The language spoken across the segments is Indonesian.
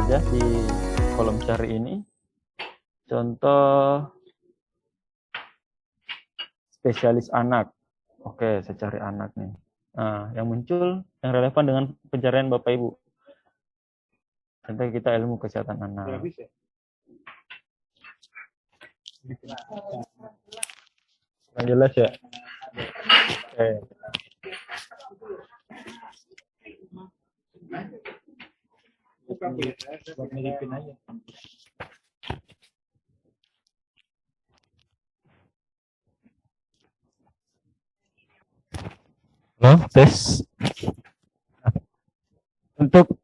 saja di kolom cari ini. Contoh spesialis anak. Oke, saya cari anak nih. Nah, yang muncul yang relevan dengan pencarian Bapak Ibu. Contoh kita ilmu kesehatan anak. Yang jelas ya? Oke. Halo, tes. Untuk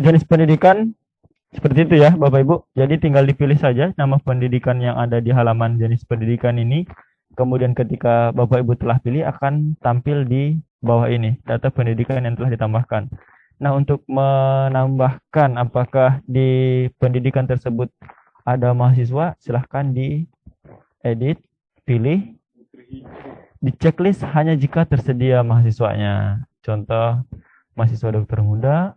jenis pendidikan seperti itu ya Bapak Ibu. Jadi tinggal dipilih saja nama pendidikan yang ada di halaman jenis pendidikan ini. Kemudian ketika Bapak Ibu telah pilih akan tampil di bawah ini data pendidikan yang telah ditambahkan. Nah, untuk menambahkan apakah di pendidikan tersebut ada mahasiswa, silahkan diedit, pilih, di checklist hanya jika tersedia mahasiswanya. Contoh, mahasiswa dokter muda,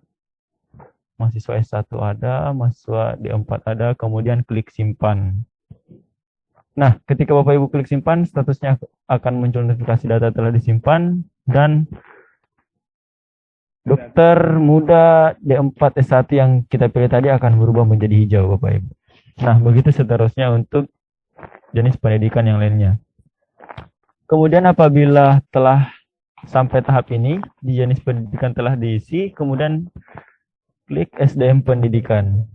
mahasiswa S1 ada, mahasiswa D4 ada, kemudian klik simpan. Nah, ketika Bapak Ibu klik simpan, statusnya akan muncul notifikasi data telah disimpan, dan dokter muda D4 S1 yang kita pilih tadi akan berubah menjadi hijau, Bapak Ibu. Nah, begitu seterusnya untuk jenis pendidikan yang lainnya. Kemudian apabila telah sampai tahap ini, di jenis pendidikan telah diisi, kemudian klik SDM pendidikan.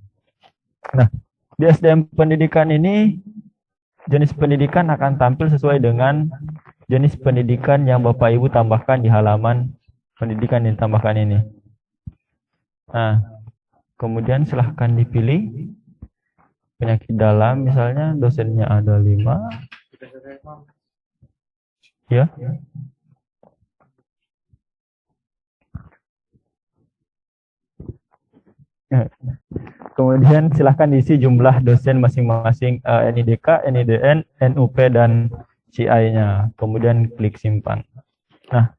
Nah, di SDM pendidikan ini, jenis pendidikan akan tampil sesuai dengan jenis pendidikan yang Bapak Ibu tambahkan di halaman pendidikan yang ditambahkan ini. Nah, kemudian silahkan dipilih penyakit dalam, misalnya dosennya ada 5. Ya. Kemudian silahkan diisi jumlah dosen masing-masing, NIDK, NIDN, NUP, dan CI-nya. Kemudian klik simpan. Nah,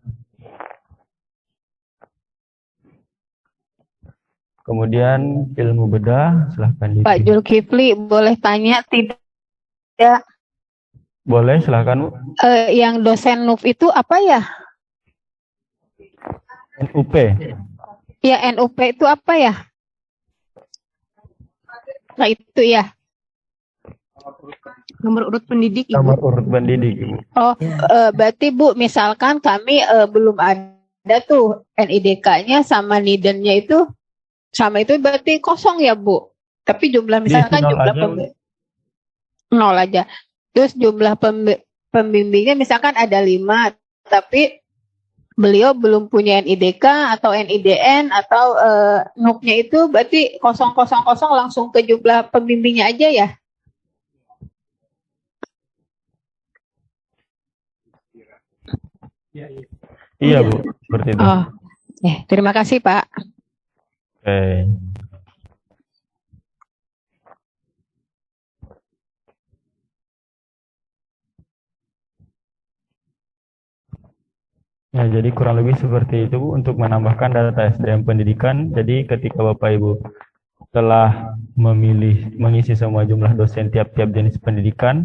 kemudian ilmu bedah, silahkan dipilih. Pak Zulkifli, boleh tanya tidak? Boleh, silahkan Bu. Yang dosen NUP itu apa ya? NUP. Ya, NUP itu apa ya? Nah, itu ya. Nomor urut pendidik, Ibu. Nomor urut pendidik, Ibu. Oh, berarti Bu, misalkan kami belum ada tuh NIDK-nya sama NIDN-nya itu sama, itu berarti kosong ya Bu. Tapi jumlah misalkan jumlah nol aja. Terus jumlah pembimbingnya misalkan ada 5, tapi beliau belum punya NIDK atau NIDN atau NUP-nya itu berarti 000 langsung ke jumlah pembimbingnya aja ya? Iya Bu, seperti itu. Oh, terima kasih Pak. Oke. Ya, jadi kurang lebih seperti itu Bu, untuk menambahkan data SDM pendidikan. Jadi ketika Bapak Ibu telah mengisi semua jumlah dosen tiap-tiap jenis pendidikan,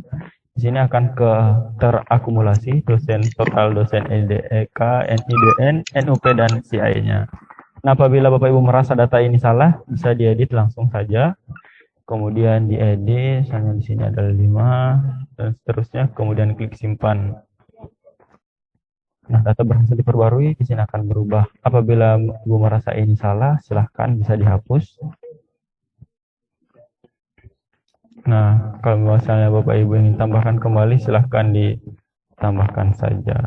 di sini akan terakumulasi total dosen NIDK, NIDN, NUP, dan CI-nya. Nah, apabila Bapak Ibu merasa data ini salah, bisa diedit langsung saja. Kemudian diedit, misalnya di sini ada 5, dan seterusnya. Kemudian klik simpan. Nah, data berhasil diperbarui, di sini akan berubah. Apabila Ibu merasa ini salah, silahkan bisa dihapus. Nah, kalau misalnya Bapak Ibu ingin tambahkan kembali, silahkan ditambahkan saja.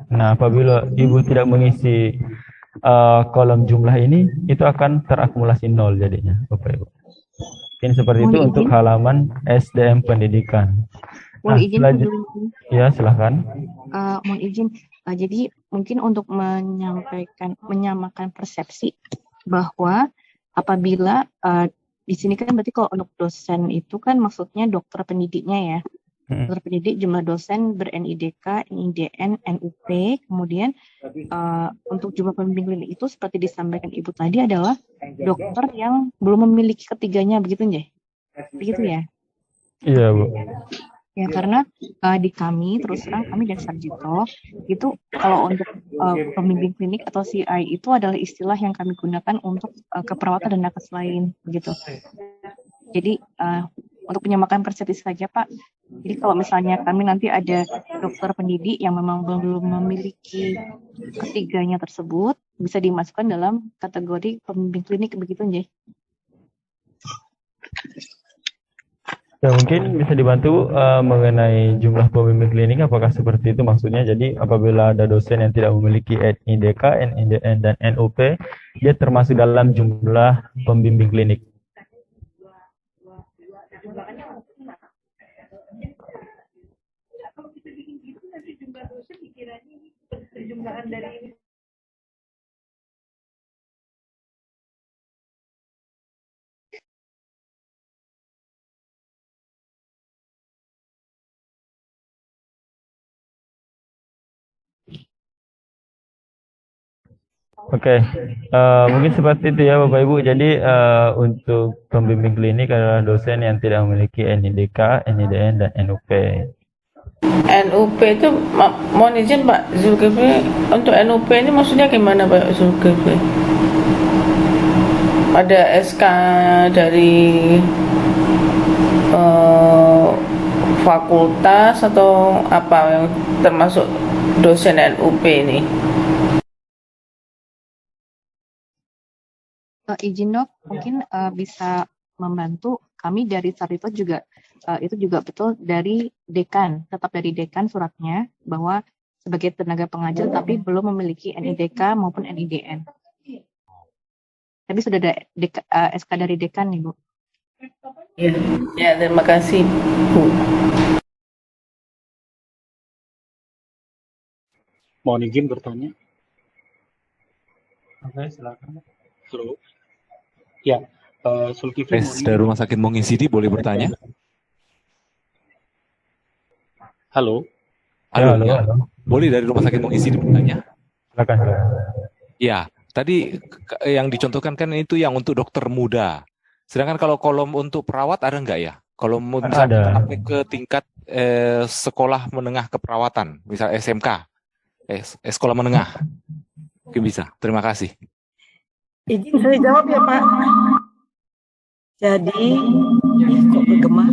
Nah, apabila Ibu tidak mengisi kolom jumlah ini, itu akan terakumulasi 0 jadinya, Bapak Ibu. Ini seperti itu untuk halaman SDM pendidikan. Nah, ya, silahkan. Mohon izin. Jadi mungkin untuk menyamakan persepsi bahwa apabila di sini kan berarti kalau untuk dosen itu kan maksudnya dokter pendidiknya ya. dokter pendidik, jumlah dosen ber-NIDK, NIDN, NUP, kemudian untuk jumlah pembimbing klinik itu seperti disampaikan Ibu tadi adalah dokter yang belum memiliki ketiganya, begitu ya? Begitu ya? Iya, Bu. Ya, karena di kami, terus terang kami dari Sarjito, itu kalau untuk pembimbing klinik atau CI itu adalah istilah yang kami gunakan untuk keperawatan dan nakes lain, begitu. Jadi untuk menyamakan persepsi saja, Pak. Jadi kalau misalnya kami nanti ada dokter pendidik yang memang belum memiliki ketiganya tersebut, bisa dimasukkan dalam kategori pembimbing klinik, begitu, Njay? Ya mungkin bisa dibantu mengenai jumlah pembimbing klinik, apakah seperti itu maksudnya? Jadi apabila ada dosen yang tidak memiliki NIDK, NIDN, dan NUP, dia termasuk dalam jumlah pembimbing klinik. Oke, mungkin seperti itu ya Bapak Ibu. Jadi untuk pembimbing klinik adalah dosen yang tidak memiliki NIDK, NIDN, dan NUP. NUP itu mohon izin Pak Zulkifli, untuk NUP ini maksudnya gimana Pak Zulkifli? Ada SK dari fakultas atau apa yang termasuk dosen NUP ini? Izin dok, mungkin bisa membantu kami dari Sarjito juga, itu juga betul dari dekan, tetap dari dekan suratnya bahwa sebagai tenaga pengajar tapi belum memiliki NIDK maupun NIDN. Tapi sudah ada SK dari dekan nih Bu. Ya, terima kasih Bu. Mohon izin bertanya. Oke, silakan. Halo. Ya, Zulkifli. Dari Rumah Sakit Mongisidi boleh bertanya? Halo. Halo, halo, ya. halo. Boleh dari Rumah Sakit Mongisidi bertanya? Silakan. Ya, tadi yang dicontohkan kan itu yang untuk dokter muda. Sedangkan kalau kolom untuk perawat ada nggak ya? Kalau Ada. sampai ke tingkat sekolah menengah keperawatan, misal SMK, sekolah menengah, mungkin bisa. Terima kasih. Izin saya jawab ya Pak. Jadi, kok bergema?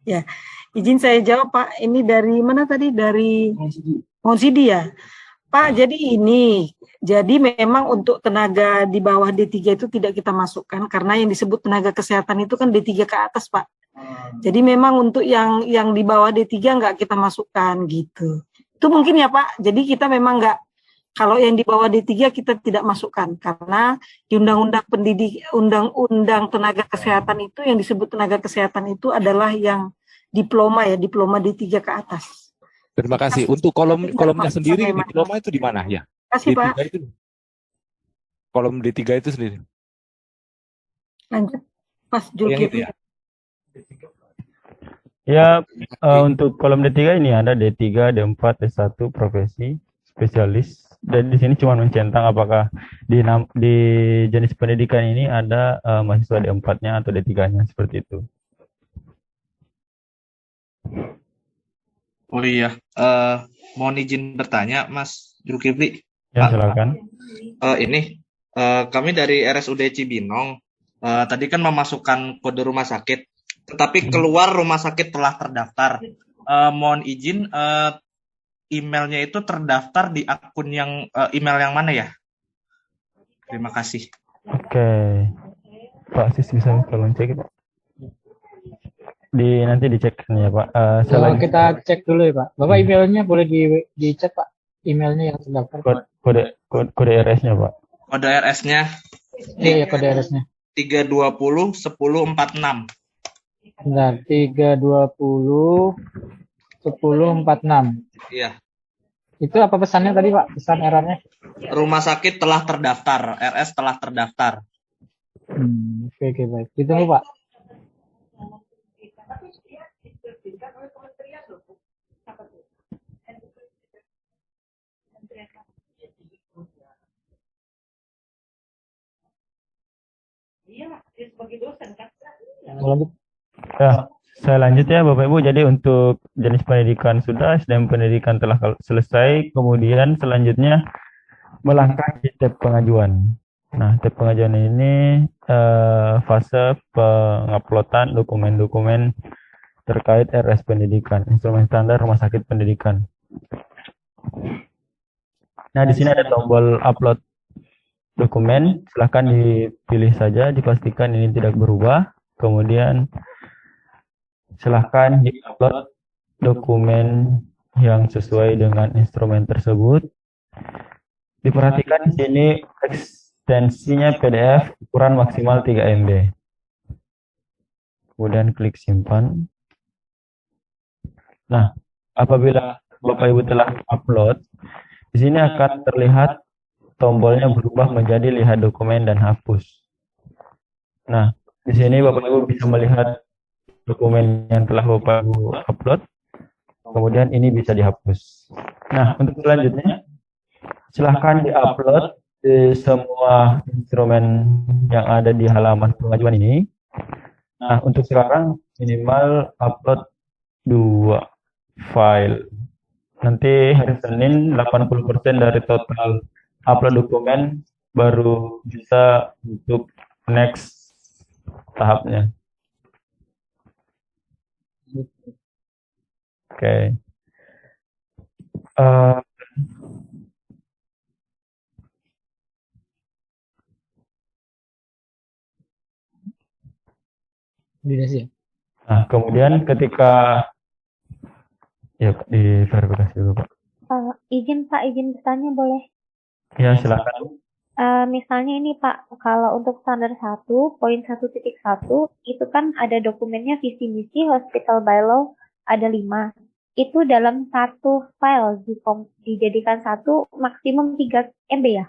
Ya, izin saya jawab Pak. Ini dari mana tadi? Dari Monsidi ya. Pak, jadi jadi memang untuk tenaga di bawah D3 itu tidak kita masukkan karena yang disebut tenaga kesehatan itu kan D3 ke atas Pak. Jadi memang untuk yang di bawah D3 nggak kita masukkan gitu. Itu mungkin ya Pak. Jadi kita memang nggak, kalau yang di bawah D3 kita tidak masukkan karena di undang-undang tenaga kesehatan itu yang disebut tenaga kesehatan itu adalah yang diploma D3 ke atas. Terima kasih. Untuk kolomnya sendiri diploma itu di mana ya? Kasih D3 Pak. itu. Kolom D3 itu sendiri. Lanjut, Mas Yang itu Zulkifli. ya. Ya, untuk kolom D3 ini ada D3, D4, D1 profesi, spesialis. Dan di sini cuma mencentang apakah di jenis pendidikan ini ada mahasiswa D4-nya atau D3-nya seperti itu. Oh iya, mohon izin bertanya, Mas Zulkifli. Ya, silakan. Kami dari RSUD Cibinong, tadi kan memasukkan kode rumah sakit, tetapi keluar rumah sakit telah terdaftar. Mohon izin, emailnya itu terdaftar di akun yang email yang mana ya? Terima kasih. Oke. Pak Sis bisa tolong cek itu. Nanti dicek ya Pak. Kita cek dulu ya Pak. Bapak emailnya boleh dicek Pak. Emailnya yang terdaftar. Kode RS-nya Pak. Kode RS-nya? Iya, kode RS-nya. 320 1046. Bentar, 320 1046. Iya. Itu apa pesannya tadi Pak? Pesan errornya? Rumah sakit telah terdaftar, RS telah terdaftar. Oke, baik. Ditunggu Pak. Lanjut. Ya, saya lanjut ya Bapak Ibu. Jadi untuk jenis pendidikan sudah, SDM pendidikan telah selesai. Kemudian selanjutnya melangkah di tab pengajuan. Nah, tab pengajuan ini fase penguploadan dokumen-dokumen terkait RS pendidikan, instrumen standar rumah sakit pendidikan. Nah, di sini ada tombol upload dokumen, silahkan dipilih saja, dipastikan ini tidak berubah. Kemudian silahkan di-upload dokumen yang sesuai dengan instrumen tersebut. Diperhatikan di sini ekstensinya PDF ukuran maksimal 3 MB. Kemudian klik simpan. Nah, apabila Bapak Ibu telah upload, di sini akan terlihat tombolnya berubah menjadi lihat dokumen dan hapus. Nah, di sini Bapak Ibu bisa melihat dokumen yang telah Bapak Ibu upload. Kemudian ini bisa dihapus. Nah, untuk selanjutnya silahkan di-upload di semua instrumen yang ada di halaman pengajuan ini. Nah, untuk sekarang minimal upload 2 file. Nanti hari Senin 80% dari total upload dokumen baru bisa untuk next tahapnya. Oke. Dinasi ya. Nah, kemudian ketika ya diverifikasi dulu Pak. Izin bertanya boleh? Ya, silakan. Misalnya ini Pak, kalau untuk standar 1, poin 1.1, itu kan ada dokumennya visi misi hospital bylaw ada 5. Itu dalam satu file dijadikan satu maksimum 3 MB ya?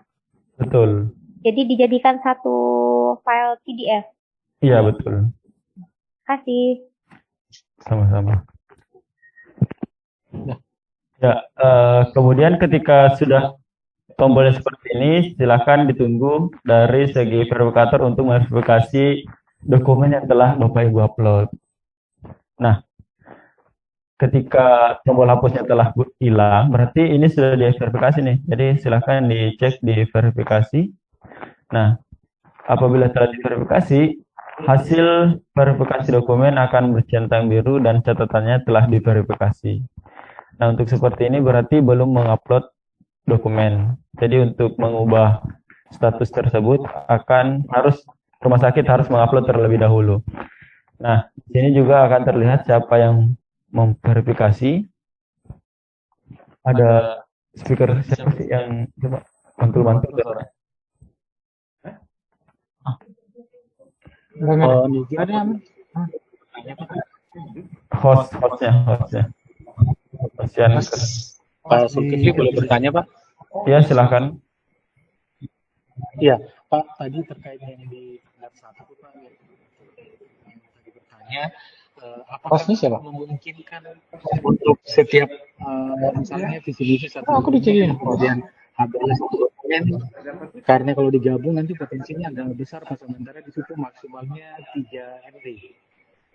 Betul. Jadi dijadikan satu file PDF? Iya, betul. Kasih. Sama-sama. Ya, kemudian ketika sudah tombolnya seperti ini, silakan ditunggu dari segi verifikator untuk verifikasi dokumen yang telah Bapak Ibu upload. Nah, ketika tombol hapusnya telah hilang, berarti ini sudah diverifikasi nih. Jadi silakan dicek di verifikasi. Nah, apabila telah diverifikasi, hasil verifikasi dokumen akan bercentang biru dan catatannya telah diverifikasi. Nah, untuk seperti ini berarti belum mengupload dokumen. Jadi untuk mengubah status tersebut rumah sakit harus mengupload terlebih dahulu. Nah, di sini juga akan terlihat siapa yang memverifikasi. Ada speaker siapa sih yang coba mantul-mantul suara? Hostnya. Pak Zulkifli boleh bertanya Pak? Ya, silakan. Iya, Pak, tadi terkait yang di tingkat 1 Pak, yang tadi bertanya, apakah memungkinkan untuk setiap misalnya visi-visi satu kemudian habis dokumen, karena kalau digabung nanti potensinya agak besar, sementara di situ maksimalnya 3 MB.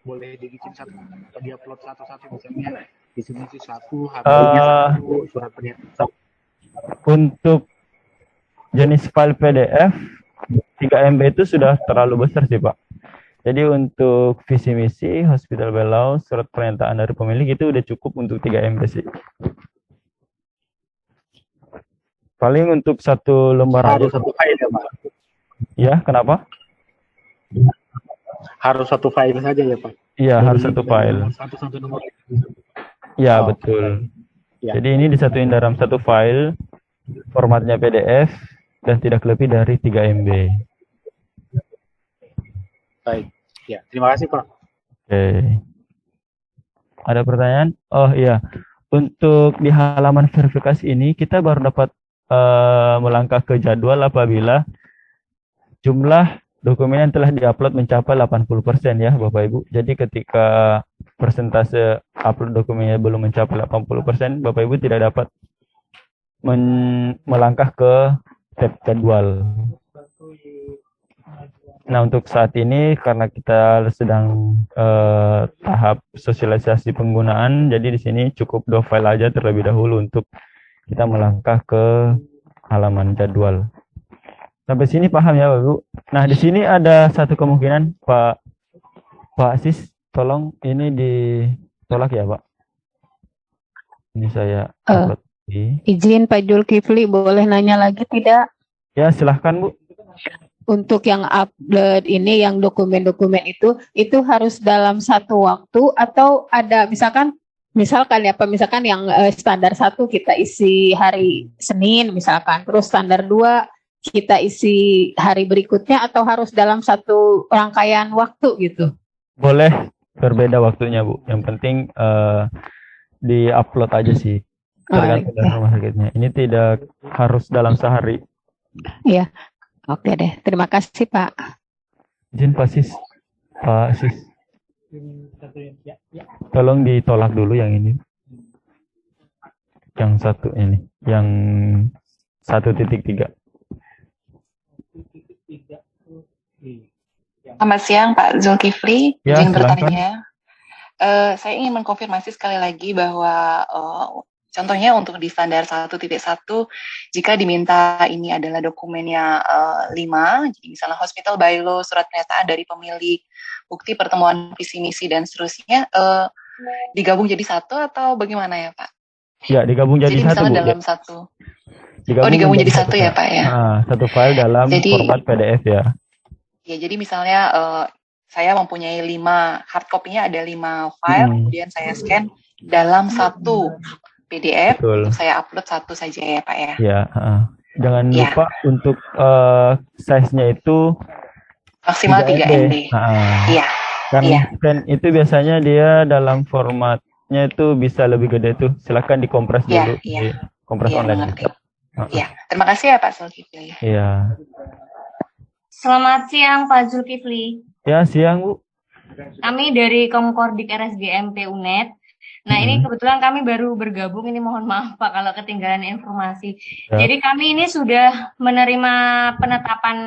Boleh dibikin satu, diupload satu-satu, misalnya visi-misi 1, HP-nya 1, surat pernyataan. Untuk jenis file PDF 3 MB itu sudah terlalu besar sih Pak. Jadi untuk visi misi, hospital bylaw, surat pernyataan dari pemilik itu udah cukup untuk 3 MB sih. Paling untuk satu lembar harus satu file ya Pak? Ya, kenapa? Harus satu file saja ya Pak? Iya, harus satu file. Satu nomor. Ya, betul. Ya. Jadi ini disatuin dalam satu file, formatnya PDF, dan tidak lebih dari 3 MB. Baik, ya terima kasih Pak. Oke. Ada pertanyaan? Oh iya, untuk di halaman verifikasi ini kita baru dapat melangkah ke jadwal apabila jumlah dokumen yang telah diupload mencapai 80% ya Bapak Ibu. Jadi ketika persentase upload dokumennya belum mencapai 80%, Bapak Ibu tidak dapat melangkah ke tab jadwal. Nah, untuk saat ini karena kita sedang tahap sosialisasi penggunaan, jadi di sini cukup 2 file aja terlebih dahulu untuk kita melangkah ke halaman jadwal. Sampai sini paham ya, Bapak Ibu? Nah, di sini ada satu kemungkinan, Pak Sis, tolong ini ditolak ya, Pak. Ini saya upload di. Izin Pak Zulkifli, boleh nanya lagi tidak? Ya, silahkan, Bu. Untuk yang upload ini, yang dokumen-dokumen itu harus dalam satu waktu atau ada misalkan ya Pak, misalkan yang standar 1 kita isi hari Senin misalkan, terus standar 2 kita isi hari berikutnya, atau harus dalam satu rangkaian waktu gitu? Boleh berbeda waktunya, Bu. Yang penting di-upload aja sih. Tergantung dari rumah sakitnya. Ini tidak harus dalam sehari. Iya. Oke deh. Terima kasih, Pak. Izin Pak Sis. Pak Sis. Tolong ditolak dulu yang ini. Yang satu ini. Yang 1.3. Selamat siang Pak Zulkifli, Ya, izin silakan. bertanya. Saya ingin mengkonfirmasi sekali lagi bahwa contohnya untuk di standar 1.1, jika diminta ini adalah dokumennya 5, jadi misalnya hospital bylaw, surat pernyataan dari pemilik, bukti pertemuan visi misi dan seterusnya, digabung jadi satu atau bagaimana ya Pak? Ya, digabung jadi satu, misalnya Bu. dalam satu. Digabung jadi satu ya Pak ya? Nah, satu file dalam format PDF ya. Ya, jadi misalnya saya mempunyai 5 hard copy-nya, ada 5 file, kemudian saya scan dalam satu PDF, untuk saya upload satu saja ya Pak ya. Ya, jangan lupa untuk size-nya itu maksimal 3 MB. Iya. Kan scan itu biasanya dia dalam formatnya itu bisa lebih gede tuh. Silakan dikompres dulu di kompres online. Iya, terima kasih ya Pak Zulkifli. Iya. Selamat siang Pak Zulkifli. Ya, siang Bu. Kami dari Komkordik RSGMP UNED. Nah, ini kebetulan kami baru bergabung, ini mohon maaf Pak kalau ketinggalan informasi. Jadi kami ini sudah menerima penetapan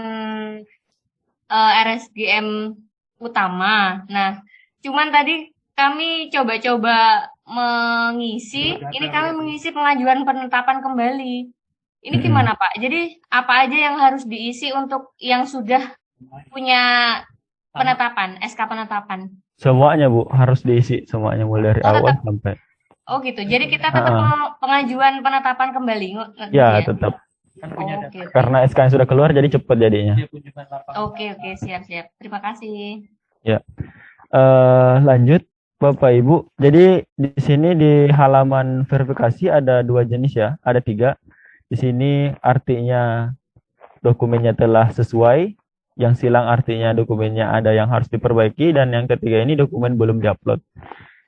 RSGM utama. Nah, cuman tadi kami coba-coba mengisi, ini kami mengisi pengajuan penetapan kembali. Ini gimana Pak? Jadi apa aja yang harus diisi untuk yang sudah punya penetapan, SK penetapan? Semuanya Bu, harus diisi semuanya mulai dari awal sampai. Oh gitu. Jadi kita tetap pengajuan penetapan kembali. Ya, tetap. Karena SK yang sudah keluar jadi cepat jadinya. Oke, siap. Terima kasih. Ya. Lanjut Bapak Ibu. Jadi di sini di halaman verifikasi ada 2 jenis ya, ada 3. Di sini artinya dokumennya telah sesuai, yang silang artinya dokumennya ada yang harus diperbaiki, dan yang ketiga ini dokumen belum diupload.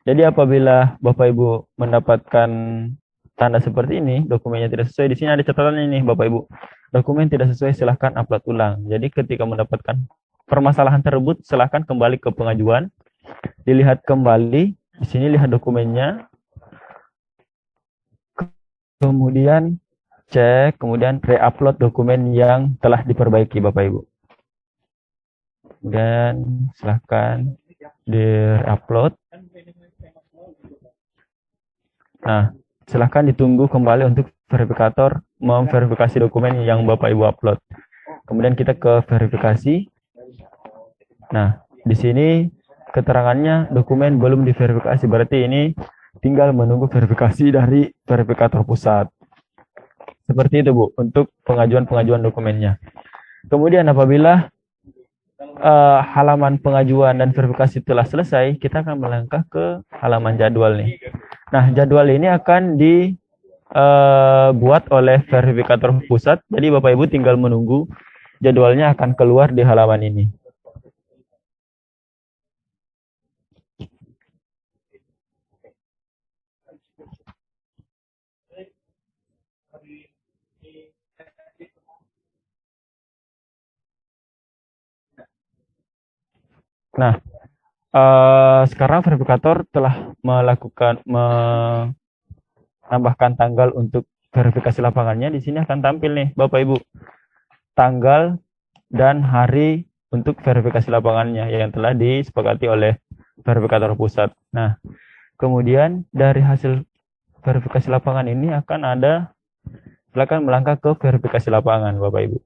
Jadi apabila Bapak Ibu mendapatkan tanda seperti ini, dokumennya tidak sesuai, di sini ada catatan ini Bapak Ibu. Dokumen tidak sesuai, silahkan upload ulang. Jadi ketika mendapatkan permasalahan tersebut, silahkan kembali ke pengajuan, dilihat kembali, di sini lihat dokumennya, kemudian cek, kemudian re-upload dokumen yang telah diperbaiki Bapak Ibu. Dan silahkan di-upload. Nah, silahkan ditunggu kembali untuk verifikator memverifikasi dokumen yang Bapak Ibu upload. Kemudian kita ke verifikasi. Nah, di sini keterangannya dokumen belum diverifikasi, berarti ini tinggal menunggu verifikasi dari verifikator pusat. Seperti itu Bu, untuk pengajuan dokumennya. Kemudian apabila halaman pengajuan dan verifikasi telah selesai, kita akan melangkah ke halaman jadwal nih. Nah, jadwal ini akan dibuat oleh verifikator pusat, jadi Bapak Ibu tinggal menunggu jadwalnya akan keluar di halaman ini. Nah, sekarang verifikator telah menambahkan tanggal untuk verifikasi lapangannya. Di sini akan tampil nih Bapak Ibu, tanggal dan hari untuk verifikasi lapangannya yang telah disepakati oleh verifikator pusat. Nah, kemudian dari hasil verifikasi lapangan ini silakan melangkah ke verifikasi lapangan, Bapak Ibu.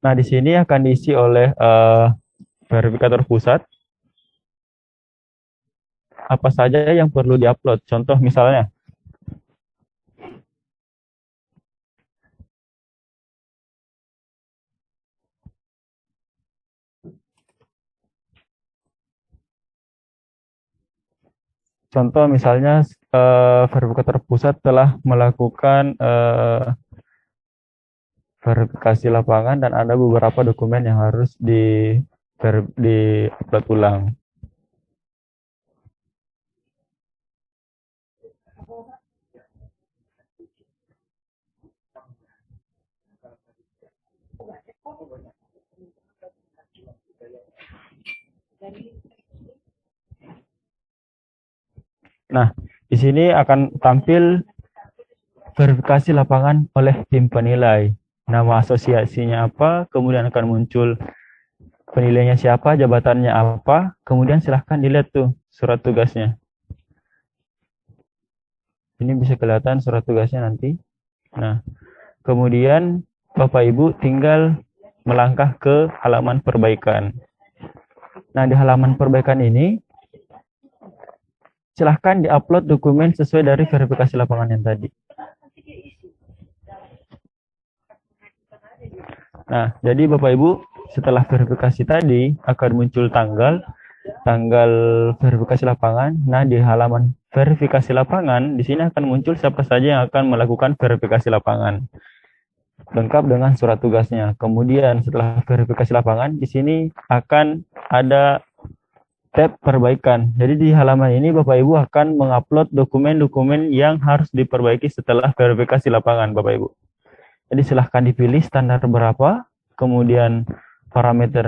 Nah, di sini akan diisi oleh verifikator pusat apa saja yang perlu diupload. Contoh misalnya, verifikator pusat telah melakukan verifikasi lapangan dan ada beberapa dokumen yang harus di-upload ulang. Nah, di sini akan tampil verifikasi lapangan oleh tim penilai. Nama asosiasinya apa, kemudian akan muncul penilainya siapa, jabatannya apa, kemudian silahkan dilihat tuh surat tugasnya. Ini bisa kelihatan surat tugasnya nanti. Nah, kemudian Bapak Ibu tinggal melangkah ke halaman perbaikan. Nah, di halaman perbaikan ini silahkan diupload dokumen sesuai dari verifikasi lapangan yang tadi. Nah, jadi Bapak Ibu, setelah verifikasi tadi akan muncul tanggal verifikasi lapangan. Nah, di halaman verifikasi lapangan di sini akan muncul siapa saja yang akan melakukan verifikasi lapangan. Lengkap dengan surat tugasnya. Kemudian setelah verifikasi lapangan di sini akan ada tab perbaikan. Jadi di halaman ini Bapak Ibu akan mengupload dokumen-dokumen yang harus diperbaiki setelah verifikasi lapangan, Bapak Ibu. Jadi silahkan dipilih standar berapa, kemudian parameter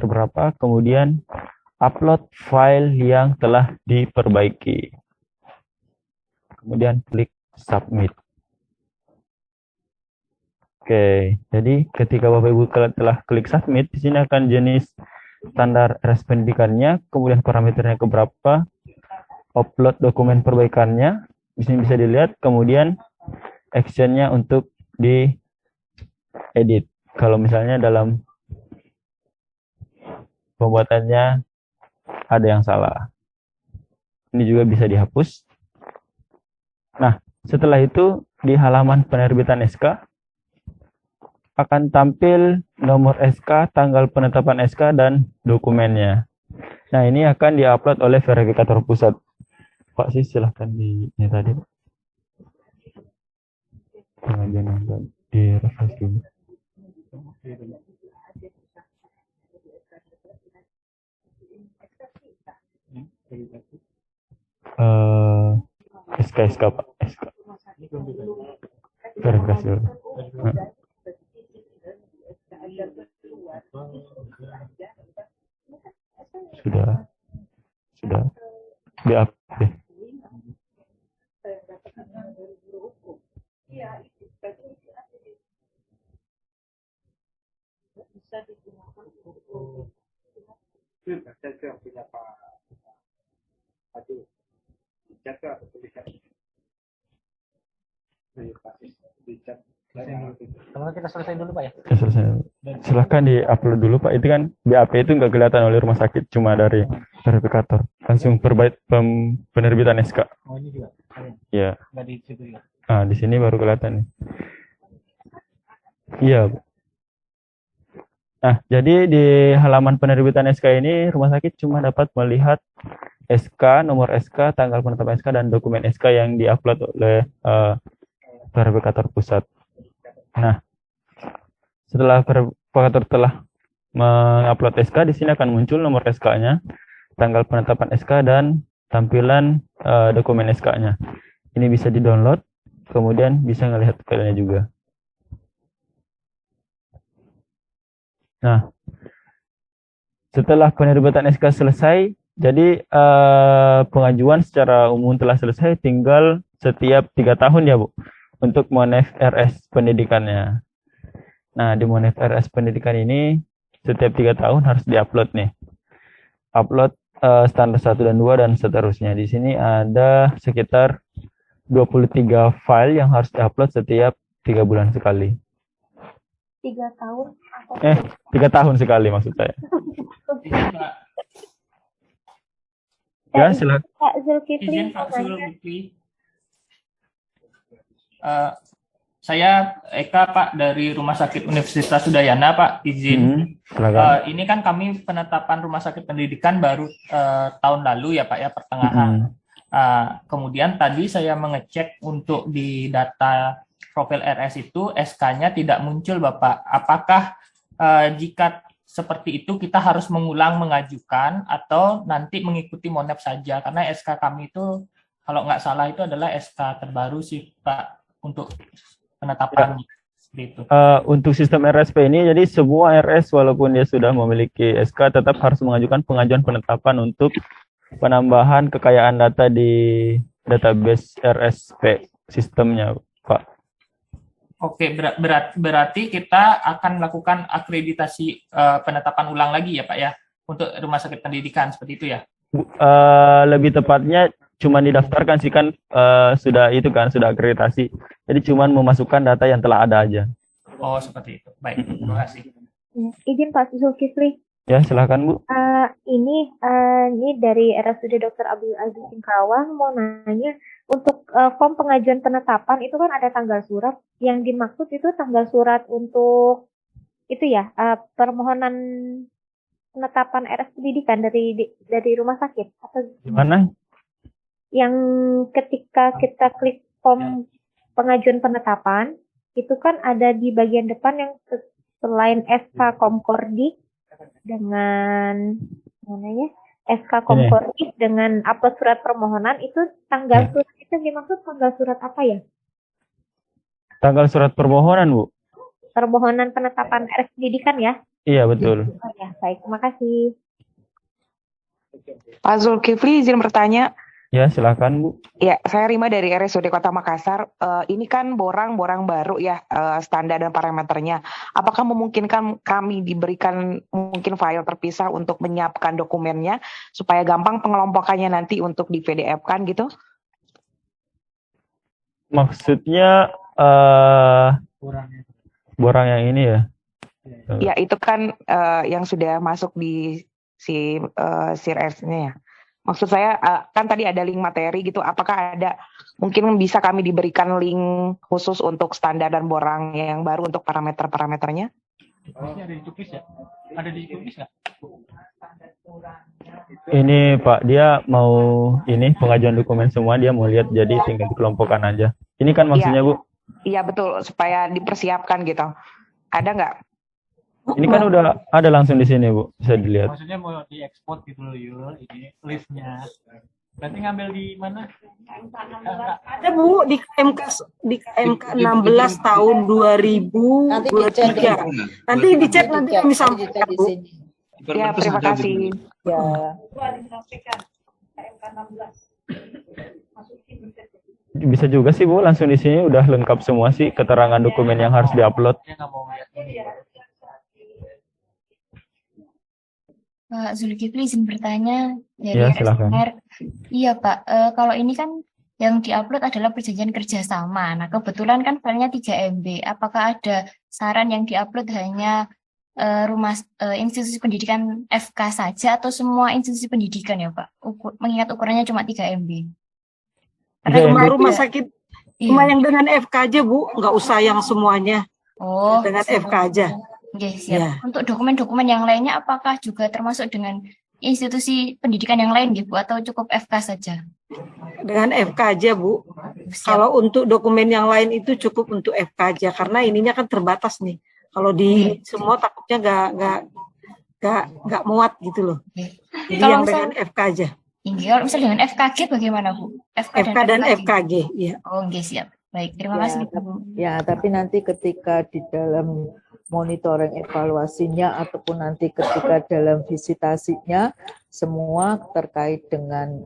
berapa, kemudian upload file yang telah diperbaiki. Kemudian klik submit. Oke, jadi ketika Bapak Ibu telah klik submit, di sini akan jenis standar RS pendidikannya, kemudian parameternya ke berapa, upload dokumen perbaikannya, di sini bisa dilihat, kemudian actionnya untuk di-edit. Kalau misalnya dalam pembuatannya ada yang salah. Ini juga bisa dihapus. Nah, setelah itu di halaman penerbitan SK akan tampil nomor SK, tanggal penetapan SK, dan dokumennya. Nah, ini akan diupload oleh verifikator pusat. Pak sih silahkan ini tadi. Pengajian nonton di refresh dulu. SK Pak, SK. Verifikasi dulu. Sudah di-update. Kalau kita selesai dulu Pak ya. Silahkan di-upload dulu Pak. Itu kan BAP itu nggak kelihatan oleh rumah sakit, cuma dari verifikator. Langsung penerbitan SK. Oh ini juga. Iya. Nggak di situ ya. Nah, di sini baru kelihatan nih. Iya. Nah, jadi di halaman penerbitan SK ini rumah sakit cuma dapat melihat SK, nomor SK, tanggal penetapan SK, dan dokumen SK yang diupload oleh verifikator pusat. Nah, setelah verifikator telah mengupload SK, di sini akan muncul nomor SK-nya, tanggal penetapan SK, dan tampilan dokumen SK-nya. Ini bisa di-download, kemudian bisa melihat filenya juga. Nah, setelah penerbitan SK selesai, jadi pengajuan secara umum telah selesai, tinggal setiap 3 tahun ya Bu, untuk Monef RS pendidikannya. Nah, di Monef RS pendidikan ini setiap 3 tahun harus diupload nih. Upload standar 1 dan 2 dan seterusnya. Di sini ada sekitar 23 file yang harus diupload setiap 3 bulan sekali. 3 tahun atau 3 tahun sekali maksud saya. Ya, silakan. Pak Zulkifli Izin mau Pak nanya. Zulkifli. Saya Eka Pak dari Rumah Sakit Universitas Udayana Pak, izin. Silakan. Ini kan kami penetapan rumah sakit pendidikan baru tahun lalu ya Pak ya, pertengahan. Kemudian tadi saya mengecek untuk di data profil RS itu SK-nya tidak muncul Bapak. Apakah jika seperti itu kita harus mengulang mengajukan atau nanti mengikuti Monep saja? Karena SK kami itu kalau nggak salah itu adalah SK terbaru sih Pak untuk penetapan seperti itu. Untuk sistem RSP ini, jadi semua RS walaupun dia sudah memiliki SK tetap harus mengajukan pengajuan penetapan untuk penambahan kekayaan data di database RSP sistemnya, Pak. Oke, berarti kita akan melakukan akreditasi penetapan ulang lagi ya Pak ya untuk rumah sakit pendidikan seperti itu ya? Lebih tepatnya cuma didaftarkan sih kan sudah akreditasi. Jadi cuma memasukkan data yang telah ada aja. Oh, seperti itu. Baik, terima kasih. Izin Pak Zulkifli. Ya, silakan Bu. Ini dari RSUD Dr. Abdul Aziz Singkawang mau nanya untuk form pengajuan penetapan itu kan ada tanggal surat. Yang dimaksud itu tanggal surat untuk itu ya permohonan penetapan RS pendidikan dari rumah sakit atau gimana? Yang ketika kita klik form pengajuan penetapan itu kan ada di bagian depan yang selain SK Komkordi dengan SK Komkordi dengan upload surat permohonan itu tanggal surat itu dimaksud tanggal surat apa ya? Tanggal surat permohonan Bu. Permohonan penetapan RS pendidikan ya? Iya betul. Oh ya, baik, terima kasih. Pak Zulkifli izin bertanya. Ya, silakan Bu. Ya, saya Rima dari RSUD Kota Makassar. Ini kan borang baru ya standar dan parameternya. Apakah memungkinkan kami diberikan mungkin file terpisah untuk menyiapkan dokumennya supaya gampang pengelompokannya nanti untuk di PDF-kan gitu? Maksudnya borang yang ini ya? Ya, itu kan yang sudah masuk di si CRS-nya ya. Maksud saya kan tadi ada link materi gitu, apakah ada mungkin bisa kami diberikan link khusus untuk standar dan borang yang baru untuk parameter-parameternya? Ada di cookies ya? Ada di cookies nggak? Ini Pak, dia mau ini pengajuan dokumen semua, dia mau lihat jadi tinggal dikelompokkan aja. Ini kan maksudnya Bu? Iya betul, supaya dipersiapkan gitu. Ada nggak? Ini kan udah ada langsung di sini Bu, bisa dilihat. Maksudnya mau diekspor gitu loh Yul, ini listnya. Berarti ngambil di mana? Ada Bu di KMK 16 tahun 2023. Nanti dicek nanti kami sampaikan Bu. Ya, terima kasih. Ya. Bisa juga sih Bu, langsung di sini udah lengkap semua sih keterangan dokumen yang harus diupload. Pak Zulkifli izin bertanya dari Ya, silakan. RSR. Iya Pak, kalau ini kan yang diupload adalah perjanjian kerjasama. Nah kebetulan kan filenya 3 MB. Apakah ada saran yang diupload hanya institusi pendidikan FK saja atau semua institusi pendidikan ya Pak? Mengingat ukurannya cuma 3 MB. Karena rumah sakit cuma yang dengan FK aja Bu, nggak usah yang semuanya. Oh, dengan FK aja. Oke, siap. Ya. Untuk dokumen-dokumen yang lainnya apakah juga termasuk dengan institusi pendidikan yang lain gitu atau cukup FK saja? Dengan FK aja Bu. Kalau untuk dokumen yang lain itu cukup untuk FK aja karena ininya kan terbatas nih. Kalau di semua takutnya nggak muat gitu loh. Jadi Kalau yang misal- dengan FK aja. Kalau misalnya dengan FKG bagaimana Bu? FK dan FKG, ya. Oh, oke, siap. Baik, terima Ya, kasih Bu. Ya, tapi nanti ketika di dalam monitoring evaluasinya ataupun nanti ketika dalam visitasinya semua terkait dengan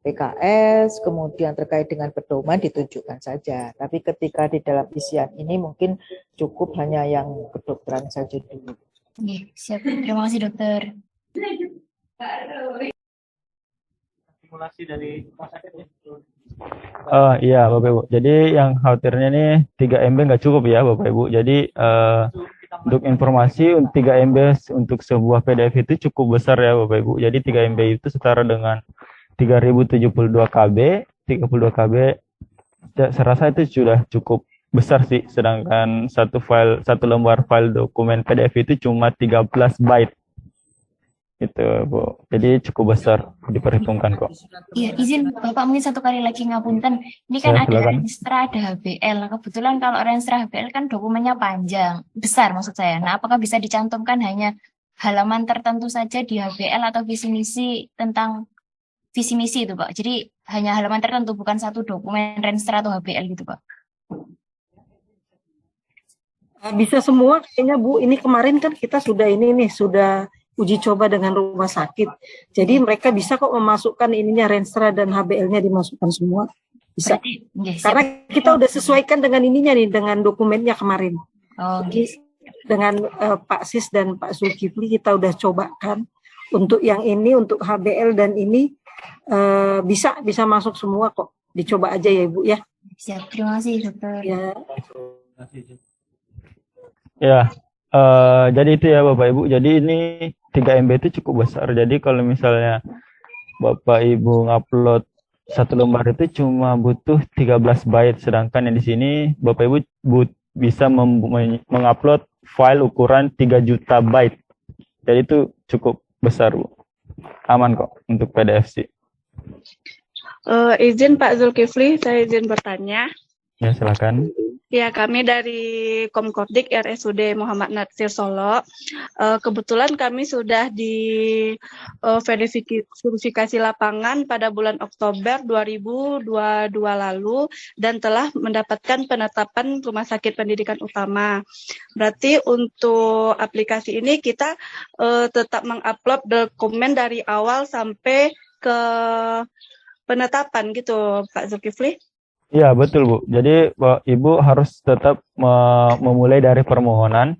PKS, kemudian terkait dengan pedoman ditunjukkan saja. Tapi ketika di dalam isian ini mungkin cukup hanya yang kedokteran saja dulu. Oke, siap. Terima kasih dokter. Simulasi dari rumah sakit ya. Iya Bapak Ibu. Jadi yang khawatirnya nih 3 MB nggak cukup ya Bapak Ibu. Jadi untuk informasi 3 MB untuk sebuah PDF itu cukup besar ya Bapak Ibu. Jadi 3 MB itu setara dengan 3072 KB, 32 KB. Saya rasa itu sudah cukup besar sih. Sedangkan satu lembar file dokumen PDF itu cuma 13 byte. Itu Bu. Jadi cukup besar diperhitungkan kok. Iya, izin Bapak mungkin satu kali lagi ngapunten. Ini kan Ya, ada silakan. Renstra, ada HBL. Kebetulan kalau Renstra HBL kan dokumennya panjang, besar maksud saya. Nah, apakah bisa dicantumkan hanya halaman tertentu saja di HBL atau visi misi tentang visi misi itu, Pak? Jadi hanya halaman tertentu, bukan satu dokumen Renstra atau HBL gitu, Pak? Bisa semua kayaknya Bu. Ini kemarin kan kita sudah sudah uji coba dengan rumah sakit. Jadi mereka bisa kok memasukkan ininya Renstra dan HBL-nya dimasukkan semua. Bisa. Berarti, nggih, siap. Karena kita udah sesuaikan dengan ininya nih, dengan dokumennya kemarin. Oh, Jadi dengan Pak Sis dan Pak Zulkifli kita udah cobakan untuk yang ini, untuk HBL dan ini bisa masuk semua kok. Dicoba aja ya Ibu ya. Siap. Terima kasih, dokter. Ya. Ya, jadi itu ya Bapak Ibu. Jadi ini 3 MB itu cukup besar. Jadi kalau misalnya Bapak Ibu ngupload satu lembar itu cuma butuh 13 byte. Sedangkan yang di sini Bapak Ibu bisa mengupload file ukuran 3 juta byte. Jadi itu cukup besar Bu. Aman kok untuk PDF sih. Izin Pak Zulkifli, saya izin bertanya. Ya silakan. Ya, kami dari Komkordik RSUD Muhammad Natsir Solo. Kebetulan kami sudah di verifikasi lapangan pada bulan Oktober 2022 lalu dan telah mendapatkan penetapan Rumah Sakit Pendidikan Utama. Berarti untuk aplikasi ini kita tetap mengupload dokumen dari awal sampai ke penetapan gitu, Pak Zulkifli? Iya betul Bu. Jadi Ibu harus tetap memulai dari permohonan,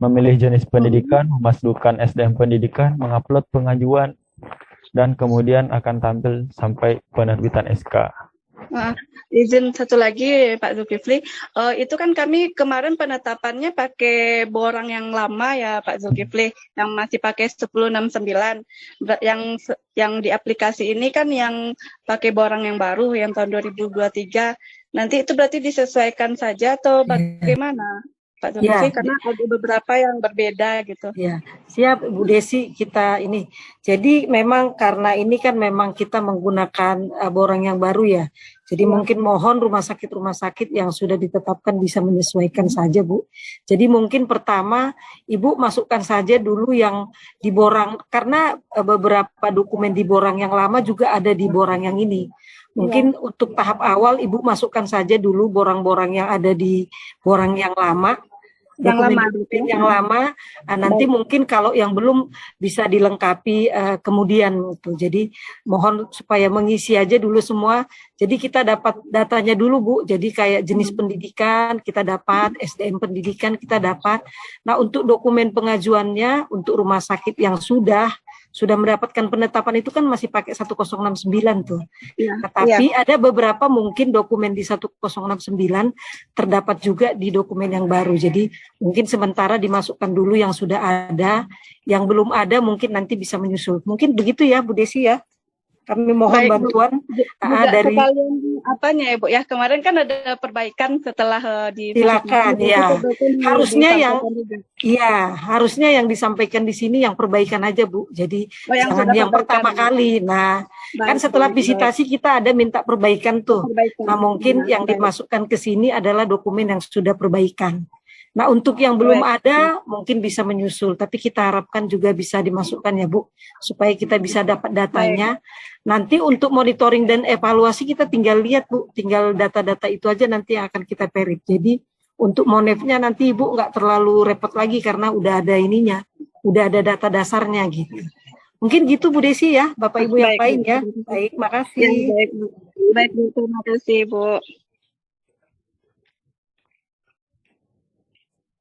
memilih jenis pendidikan, memasukkan SDM pendidikan, mengupload pengajuan, dan kemudian akan tampil sampai penerbitan SK. Izin satu lagi Pak Zulkifli, itu kan kami kemarin penetapannya pakai borang yang lama ya Pak Zulkifli, yang masih pakai 1069. Yang di aplikasi ini kan yang pakai borang yang baru yang tahun 2023. Nanti itu berarti disesuaikan saja atau bagaimana Pak Zulkifli? Karena ada beberapa yang berbeda gitu. Ya, siap Bu Desi, kita ini. Jadi memang karena ini kan memang kita menggunakan borang yang baru ya. Jadi mungkin mohon rumah sakit yang sudah ditetapkan bisa menyesuaikan saja Bu. Jadi mungkin pertama Ibu masukkan saja dulu yang di borang, karena beberapa dokumen di borang yang lama juga ada di borang yang ini. Mungkin untuk tahap awal Ibu masukkan saja dulu borang-borang yang ada di borang yang lama. Dokumen yang lama, nanti mungkin kalau yang belum bisa dilengkapi kemudian gitu. Jadi mohon supaya mengisi aja dulu semua. Jadi kita dapat datanya dulu Bu. Jadi kayak jenis pendidikan kita dapat, SDM pendidikan kita dapat. Nah untuk dokumen pengajuannya untuk rumah sakit yang sudah mendapatkan penetapan itu kan masih pakai 1069 tuh. Tetapi ada beberapa mungkin dokumen di 1069 terdapat juga di dokumen yang baru. Jadi mungkin sementara dimasukkan dulu yang sudah ada, yang belum ada mungkin nanti bisa menyusul. Mungkin begitu ya Bu Desi ya. Kami mohon bantuan dari apanya ya Bu ya. Kemarin kan ada perbaikan setelah di silakan ya. Harusnya yang disampaikan di sini yang perbaikan aja Bu. Jadi jangan yang pertama kali. Nah, kan setelah visitasi kita ada minta perbaikan tuh. Nah, mungkin yang dimasukkan ke sini adalah dokumen yang sudah perbaikan. Nah, untuk yang belum ada mungkin bisa menyusul, tapi kita harapkan juga bisa dimasukkan ya Bu, supaya kita bisa dapat datanya. Nanti untuk monitoring dan evaluasi kita tinggal lihat Bu, tinggal data-data itu aja nanti akan kita perik. Jadi untuk monefnya nanti Ibu nggak terlalu repot lagi karena udah ada ininya, udah ada data dasarnya gitu. Mungkin gitu Bu Desi ya, Bapak Ibu yang lain ya. Baik, makasih. Baik, terima kasih Bu.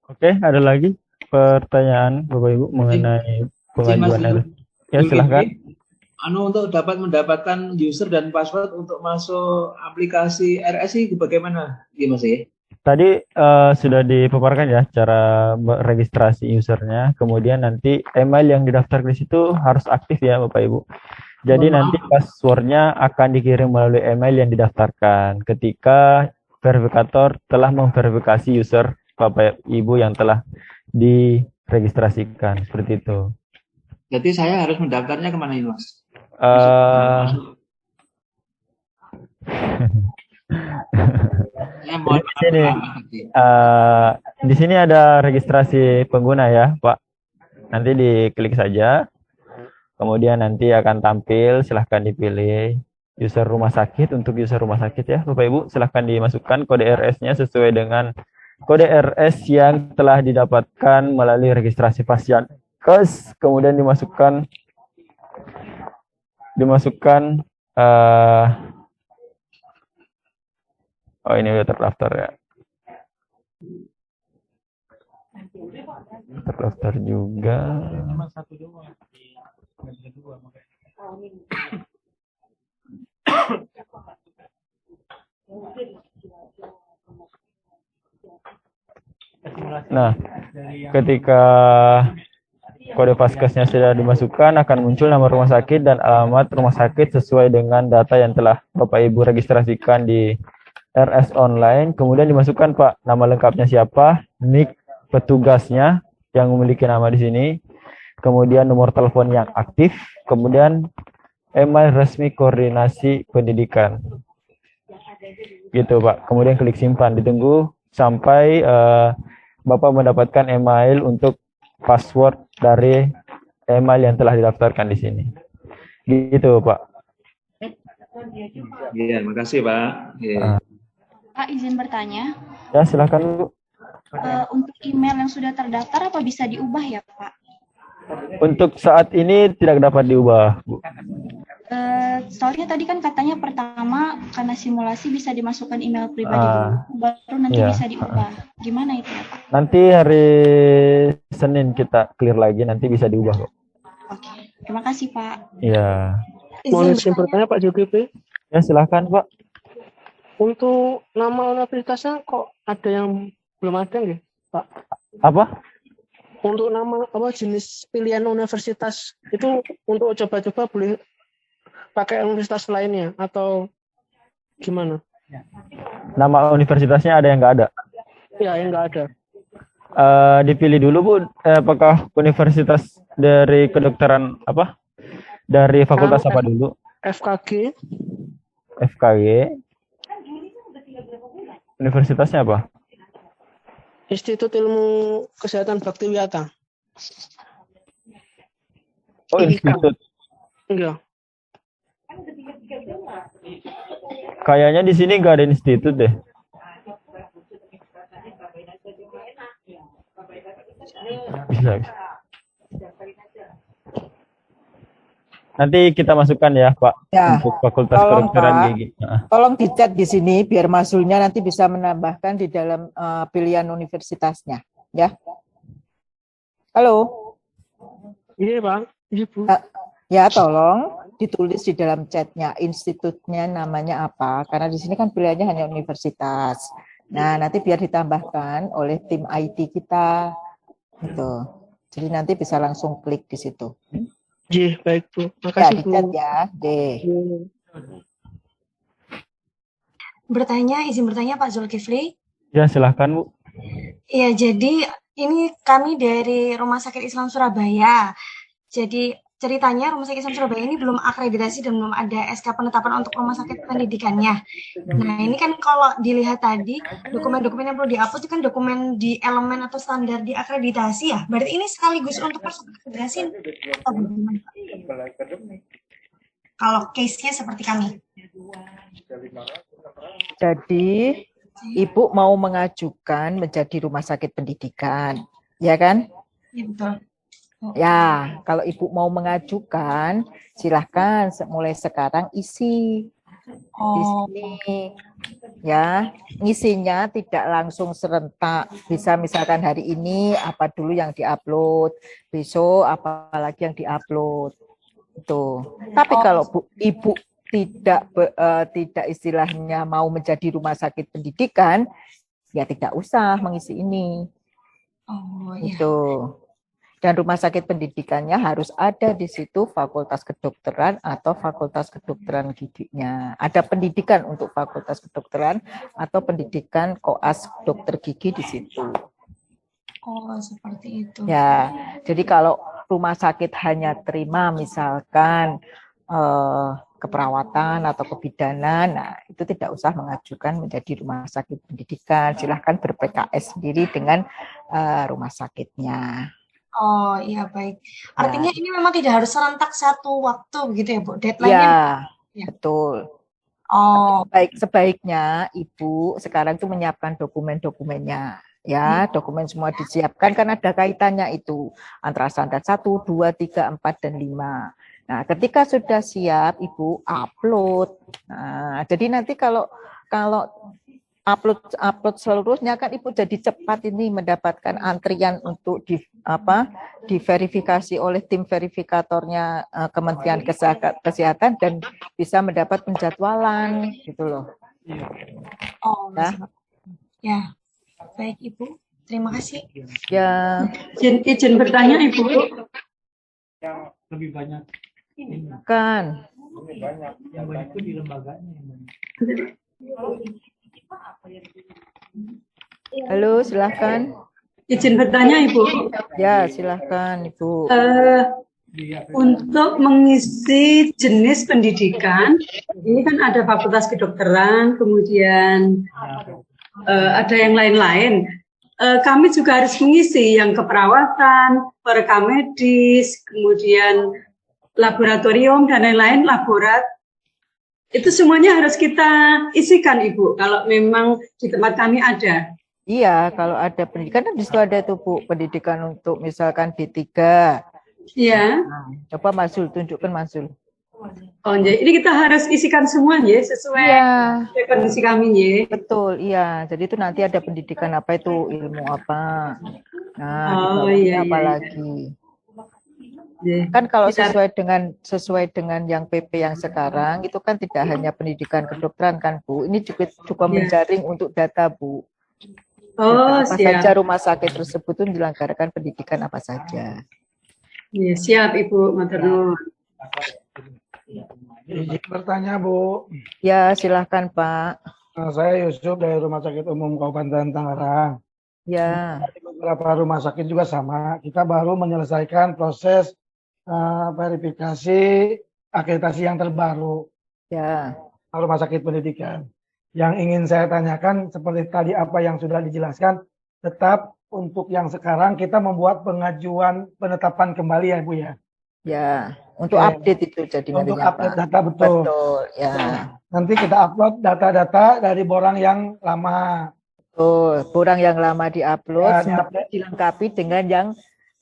Oke, ada lagi pertanyaan Bapak Ibu mengenai pengajuan RS. Ya, silahkan. Untuk dapat mendapatkan user dan password untuk masuk aplikasi RSI bagaimana? Gimana sih? Tadi sudah dipaparkan ya cara registrasi usernya, kemudian nanti email yang didaftar di situ harus aktif ya Bapak Ibu. Jadi nanti passwordnya akan dikirim melalui email yang didaftarkan ketika verifikator telah memverifikasi user Bapak Ibu yang telah diregistrasikan, seperti itu. Jadi saya harus mendaftarnya kemana ini, Mas? Di sini ada registrasi pengguna ya, Pak. Nanti diklik saja. Kemudian nanti akan tampil, silahkan dipilih user rumah sakit. Untuk user rumah sakit ya, Bapak Ibu, silahkan dimasukkan kode RS-nya sesuai dengan kode RS yang telah didapatkan melalui registrasi pasien. Kemudian dimasukkan oh ini udah terdaftar ya. Terdaftar juga. Nah, ketika kode Vaskesnya sudah dimasukkan, akan muncul nama rumah sakit dan alamat rumah sakit sesuai dengan data yang telah Bapak Ibu registrasikan di RS online. Kemudian dimasukkan Pak, nama lengkapnya siapa, NIK petugasnya yang memiliki nama di sini, kemudian nomor telepon yang aktif, kemudian email resmi koordinasi pendidikan. Gitu Pak. Kemudian klik simpan, ditunggu sampai Bapak mendapatkan email untuk password dari email yang telah didaftarkan di sini. Gitu Pak. Iya, makasih Pak. Pak, izin bertanya. Ya, silakan Bu. Untuk email yang sudah terdaftar apa bisa diubah ya Pak? Untuk saat ini tidak dapat diubah, Bu. Soalnya tadi kan katanya pertama karena simulasi bisa dimasukkan email pribadi dulu, baru nanti ya. bisa diubah. Gimana itu ya Pak? Nanti hari Senin kita clear lagi, nanti bisa diubah kok. Oke, terima kasih Pak. Iya. Mohon izin bertanya Pak Zulkifli. Ya, silakan Pak. Untuk nama universitasnya kok ada yang belum ada nggih, Pak? Apa? Untuk nama jenis pilihan universitas itu untuk coba-coba boleh pakai universitas lainnya atau gimana? Nama universitasnya ada yang nggak ada? Ya, yang nggak ada. Dipilih dulu Bu, apakah universitas dari kedokteran apa? Dari fakultas apa dulu? FKG. FKG. Universitasnya apa? Institut Ilmu Kesehatan Baktiwiyata. Oh, institut. Enggak. Kayaknya di sini nggak ada institut deh. Bisa. Nanti kita masukkan ya Pak, Ya, untuk Fakultas tolong Kedokteran Pak, Gigi. tolong dicat di sini biar masulnya nanti bisa menambahkan di dalam pilihan universitasnya, ya. Halo. Iya Bang, Ibu. Ya, tolong ditulis di dalam chatnya institutnya namanya apa, karena di sini kan pilihannya hanya universitas. Nah, nanti biar ditambahkan oleh tim IT kita, gitu. Jadi nanti bisa langsung klik di situ. Iya, baik Bu. Ya, Makasih Bu. dicat ya, deh. Izin bertanya Pak Zulkifli. Ya, silahkan Bu. Iya, jadi ini kami dari Rumah Sakit Islam Surabaya. Jadi ceritanya Rumah Sakit Islam Surabaya ini belum akreditasi dan belum ada SK penetapan untuk rumah sakit pendidikannya. Nah, ini kan kalau dilihat tadi, dokumen-dokumen yang perlu di-upload itu kan dokumen di elemen atau standar di akreditasi ya. Berarti ini sekaligus untuk akreditasi atau bagaimana? Kalau case-nya seperti kami. Jadi, Ibu mau mengajukan menjadi rumah sakit pendidikan, ya kan? Iya, betul. Ya, kalau Ibu mau mengajukan, silahkan mulai sekarang isi Di sini ya, ngisinya tidak langsung serentak. Bisa misalkan hari ini apa dulu yang diupload, besok apalagi yang diupload. Itu. Tapi kalau Ibu tidak istilahnya mau menjadi rumah sakit pendidikan, ya tidak usah mengisi ini. Oh iya. Itu. Dan rumah sakit pendidikannya harus ada di situ fakultas kedokteran atau fakultas kedokteran giginya. Ada pendidikan untuk fakultas kedokteran atau pendidikan koas dokter gigi di situ. Oh, seperti itu. Ya, jadi kalau rumah sakit hanya terima misalkan keperawatan atau kebidanan, nah itu tidak usah mengajukan menjadi rumah sakit pendidikan. Silahkan ber-PKS sendiri dengan rumah sakitnya. Oh iya baik. Artinya ini memang tidak harus serentak satu waktu begitu ya Bu? Deadline-nya. Ya, betul. Oh. Sebaiknya Ibu sekarang tuh menyiapkan dokumen-dokumennya. Ya, dokumen semua disiapkan kan ada kaitannya itu antara standar 1, 2, 3, 4, dan 5. Nah, ketika sudah siap Ibu upload. Nah, jadi nanti kalau upload seluruhnya kan Ibu jadi cepat ini mendapatkan antrian untuk diverifikasi oleh tim verifikatornya Kementerian Kesehatan dan bisa mendapat penjadwalan gitu loh. Oh, ya. Baik Ibu, terima kasih. Ya. Izin bertanya Ibu. Yang lebih banyak kan. Lebih banyak. Yang banyak itu di lembaganya. Halo, silahkan. Izin bertanya Ibu. Ya, silahkan Ibu. Untuk mengisi jenis pendidikan, ini kan ada fakultas kedokteran, kemudian ada yang lain-lain. Kami juga harus mengisi yang keperawatan, perekamedis, kemudian laboratorium dan lain-lain, itu semuanya harus kita isikan Ibu, kalau memang di tempat kami ada. Iya, kalau ada pendidikan, kan di situ ada tuh Bu, pendidikan untuk misalkan D3. Iya. Nah, coba Masul, tunjukkan Masul. Oh, jadi ini kita harus isikan semuanya sesuai kondisi kami ya. Betul, iya. Jadi itu nanti ada pendidikan apa itu, ilmu apa. Nah, apa lagi. Kan kalau sesuai dengan yang PP yang sekarang itu kan tidak hanya pendidikan kedokteran kan Bu, ini juga menjaring untuk data Bu. Oh, apa saja rumah sakit tersebut itu menyelenggarakan pendidikan apa saja. Ya, siap Ibu Materno. Izin bertanya Bu. Ya, silahkan Pak. Saya Yusuf dari Rumah Sakit Umum Kabupaten Tangerang. Ya. Di beberapa rumah sakit juga sama. Kita baru menyelesaikan proses verifikasi akreditasi yang terbaru. Ya. Rumah sakit pendidikan. Yang ingin saya tanyakan seperti tadi apa yang sudah dijelaskan, tetap untuk yang sekarang kita membuat pengajuan penetapan kembali ya Bu ya. Ya, untuk update itu jadi untuk nantinya, update Pak. data betul. Betul, ya. Nanti kita upload data-data dari borang yang lama. Betul, borang yang lama diupload, Ya, dilengkapi dengan yang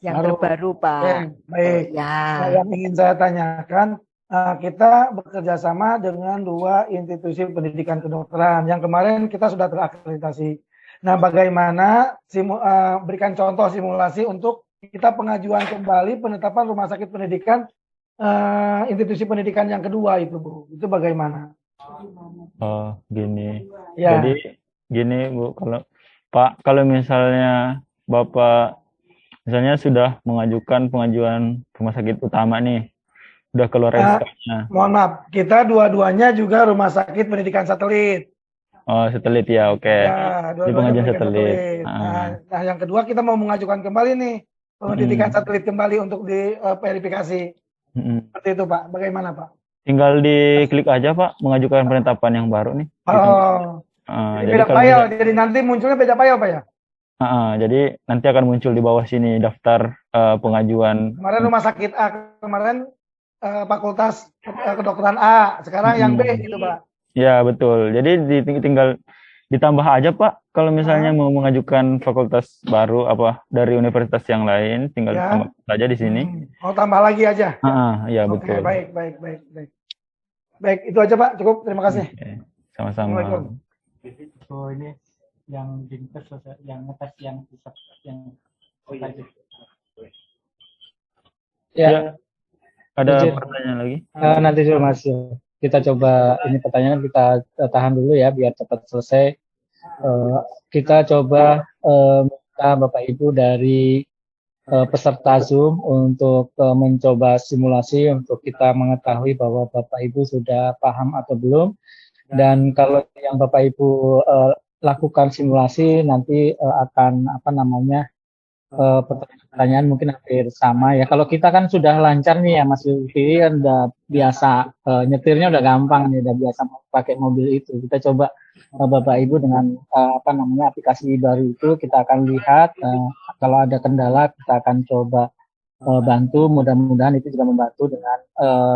terbaru, Pak. Baik. Ya. Nah, yang ingin saya tanyakan, kita bekerja sama dengan 2 institusi pendidikan kedokteran. Yang kemarin kita sudah terakreditasi. Nah, bagaimana berikan contoh simulasi untuk kita pengajuan kembali penetapan rumah sakit pendidikan institusi pendidikan yang kedua itu Bu. Itu bagaimana? Oh, gini. Ya. Jadi gini Bu, kalau misalnya Bapak misalnya sudah mengajukan pengajuan rumah sakit utama nih, udah keluar SK-nya. Mohon maaf, kita dua-duanya juga rumah sakit pendidikan satelit. Oh, satelit ya, oke. Ya, Di pengajuan satelit. Nah, yang kedua kita mau mengajukan kembali nih pendidikan satelit kembali untuk diverifikasi. Seperti itu Pak, bagaimana Pak? Tinggal diklik aja Pak, mengajukan penetapan yang baru nih. Oh, jadi beda file, jadi nanti munculnya beda file Pak ya? Jadi nanti akan muncul di bawah sini daftar pengajuan. Kemarin rumah sakit A, kemarin fakultas kedokteran A, sekarang yang B gitu Pak. Ya betul, jadi tinggal ditambah aja Pak, kalau misalnya mau mengajukan fakultas baru apa dari universitas yang lain, tinggal tambah saja di sini. Oh, tambah lagi aja. Ya Oke, betul. baik. Baik, itu aja Pak, cukup. Terima kasih. Sama-sama. Assalamualaikum. Oh ini yang dinkes yang ngetes yang pusat yang tadi. Ya. Ada izin. pertanyaan lagi? Nanti dulu Mas. Kita coba ini pertanyaan kita tahan dulu ya biar cepat selesai. Kita coba minta Bapak Ibu dari peserta Zoom untuk mencoba simulasi untuk kita mengetahui bahwa Bapak Ibu sudah paham atau belum. Dan kalau yang Bapak Ibu lakukan simulasi nanti akan pertanyaan mungkin hampir sama ya. Kalau kita kan sudah lancar nih ya Mas Zulkifli kan udah biasa nyetirnya udah gampang nih, udah biasa pakai mobil itu. Kita coba Bapak Ibu dengan aplikasi baru itu kita akan lihat kalau ada kendala kita akan coba bantu. Mudah-mudahan itu juga membantu dengan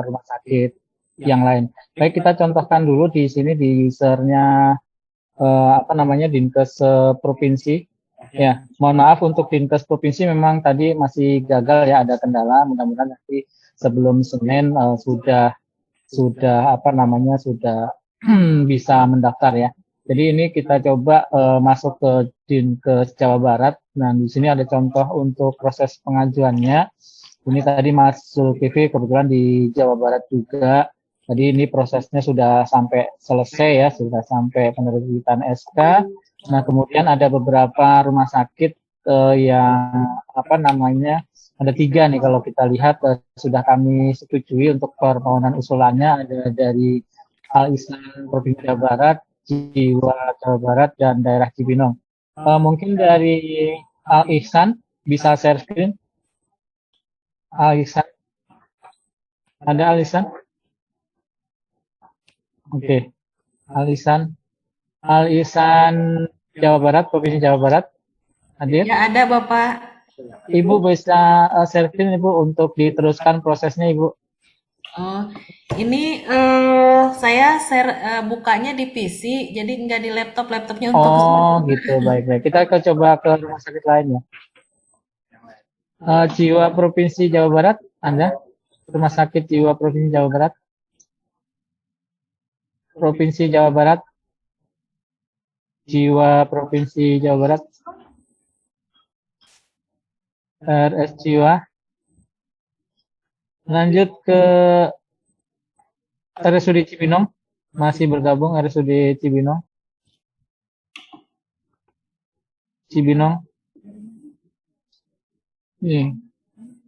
rumah sakit yang lain. Baik, kita contohkan dulu di sini di usernya Dinkes provinsi. Ya, mohon maaf untuk Dinkes provinsi memang tadi masih gagal ya, ada kendala. Mudah-mudahan nanti sebelum Senin sudah bisa mendaftar ya. Jadi ini kita coba masuk ke Dinkes Jawa Barat. Nah, di sini ada contoh untuk proses pengajuannya. Ini tadi Mas Zulkifli kebetulan di Jawa Barat juga. Tadi ini prosesnya sudah sampai selesai ya, sudah sampai penerbitan SK. Nah, kemudian ada beberapa rumah sakit yang ada 3 nih kalau kita lihat sudah kami setujui untuk permohonan usulannya, ada dari Al Ihsan Provinsi Jawa Barat, Jiwa Jawa Barat, dan daerah Cibinong. Mungkin dari Al Ihsan bisa share screen. Al Ihsan, ada Al Ihsan? Oke, Al Ihsan Jawa Barat, Provinsi Jawa Barat. Hadir? Ya, ada Bapak. Ibu bisa share screen Ibu untuk diteruskan prosesnya Ibu. Ini saya share bukanya di PC, jadi nggak di laptopnya untuk Gitu, baik. Kita coba ke rumah sakit lain ya. Jiwa Provinsi Jawa Barat, Anda? Rumah sakit Jiwa Provinsi Jawa Barat. Provinsi Jawa Barat. Jiwa Provinsi Jawa Barat. RS Jiwa. Lanjut ke RSUD Cibinong. Masih bergabung RSUD Cibinong.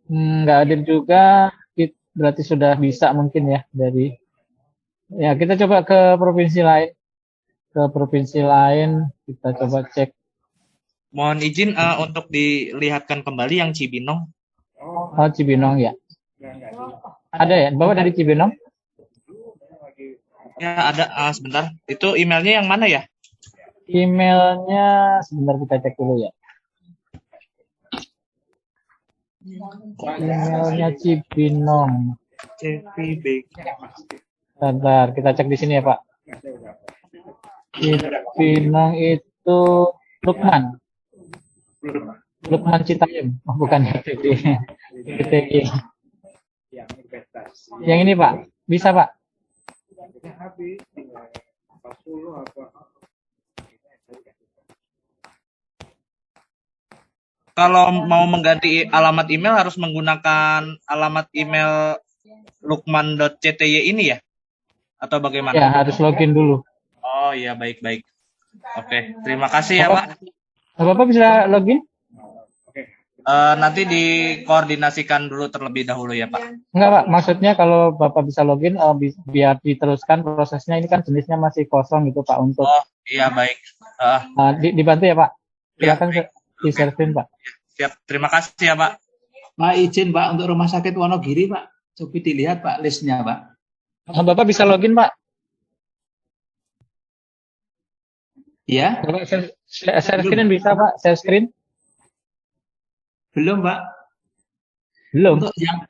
Nggak hadir juga. Berarti sudah bisa mungkin ya dari. Ya, kita coba ke provinsi lain. Kita coba cek. Mohon izin untuk dilihatkan kembali yang Cibinong. Cibinong ya. Ada ya? Bapak dari Cibinong? Ya, ada. Sebentar. Itu emailnya yang mana ya? Emailnya sebentar kita cek dulu ya. Emailnya Cibinong. Bentar, kita cek di sini ya Pak. Cibinong itu Lukman Citayam, bukan PTG. Yang ini Pak, bisa Pak? Kalau mau mengganti alamat email harus menggunakan alamat email lukman.cty ini ya? Atau bagaimana? Ya, harus login dulu. Oh iya, baik. Oke, terima kasih ya Pak. Bapak bisa login? Nanti dikoordinasikan dulu terlebih dahulu ya Pak. Enggak Pak, maksudnya kalau Bapak bisa login biar diteruskan prosesnya, ini kan jenisnya masih kosong gitu Pak untuk. Oh iya, baik. Dibantu ya Pak. Silakan Ya, di share screen Pak. Siap, terima kasih ya Pak. Pak, izin Pak untuk Rumah Sakit Wonogiri Pak. Coba dilihat Pak listnya Pak. Bapak bisa login Pak? Ya. Bapak share screen bisa Pak? Share screen? Belum Pak. Belum.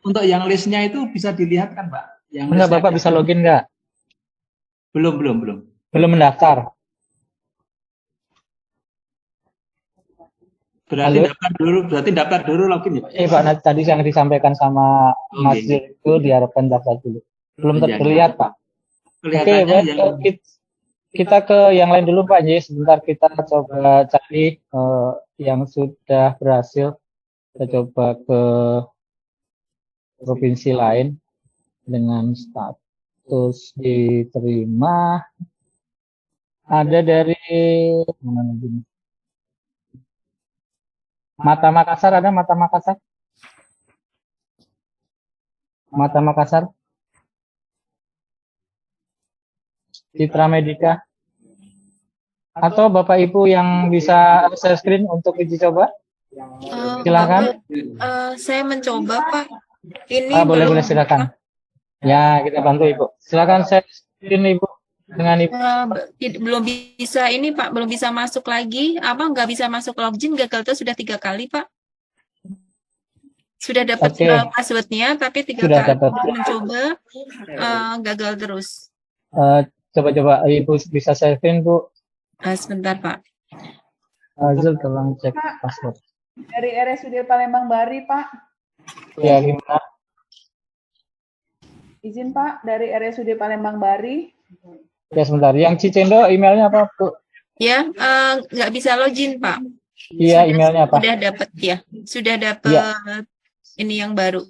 Untuk yang listnya itu bisa dilihat kan Pak? Enggak, Bapak bisa login nggak? Belum. Belum mendaftar. Berarti daftar dulu login ya Pak? Pak, tadi yang disampaikan sama Mas Jir itu diharapkan daftar dulu. Belum terlihat Pak. kelihatannya baik. yang Kita ke yang lain dulu Pak J. Sebentar kita coba cari yang sudah berhasil. Kita coba ke provinsi lain dengan status diterima. Ada dari mana lagi? Mata Makassar, ada Mata Makassar? Mata Makassar? Citra Medika? Atau Bapak Ibu yang bisa share screen untuk uji coba? Silakan. Saya mencoba Pak. Ini Boleh belum silakan. Ya, kita bantu Ibu. Silakan share screen Ibu dengan Ibu. belum bisa ini Pak, belum bisa masuk lagi. Apa nggak bisa masuk login, gagal terus sudah 3 kali Pak. Sudah dapat passwordnya, tapi 3 Sudah kali dapat. mencoba gagal terus. Coba-coba Ibu bisa share screen Bu. Sebentar Pak. Azul tolong cek password. Dari RSUD Palembang Bari, Pak. Ya, gimana? Izin, Pak, dari RSUD Palembang Bari. Ya, sebentar. Yang Cicendo emailnya apa, Bu? Ya, nggak bisa login Pak. Iya, emailnya apa? Sudah dapat ya. Sudah dapat ini yang baru.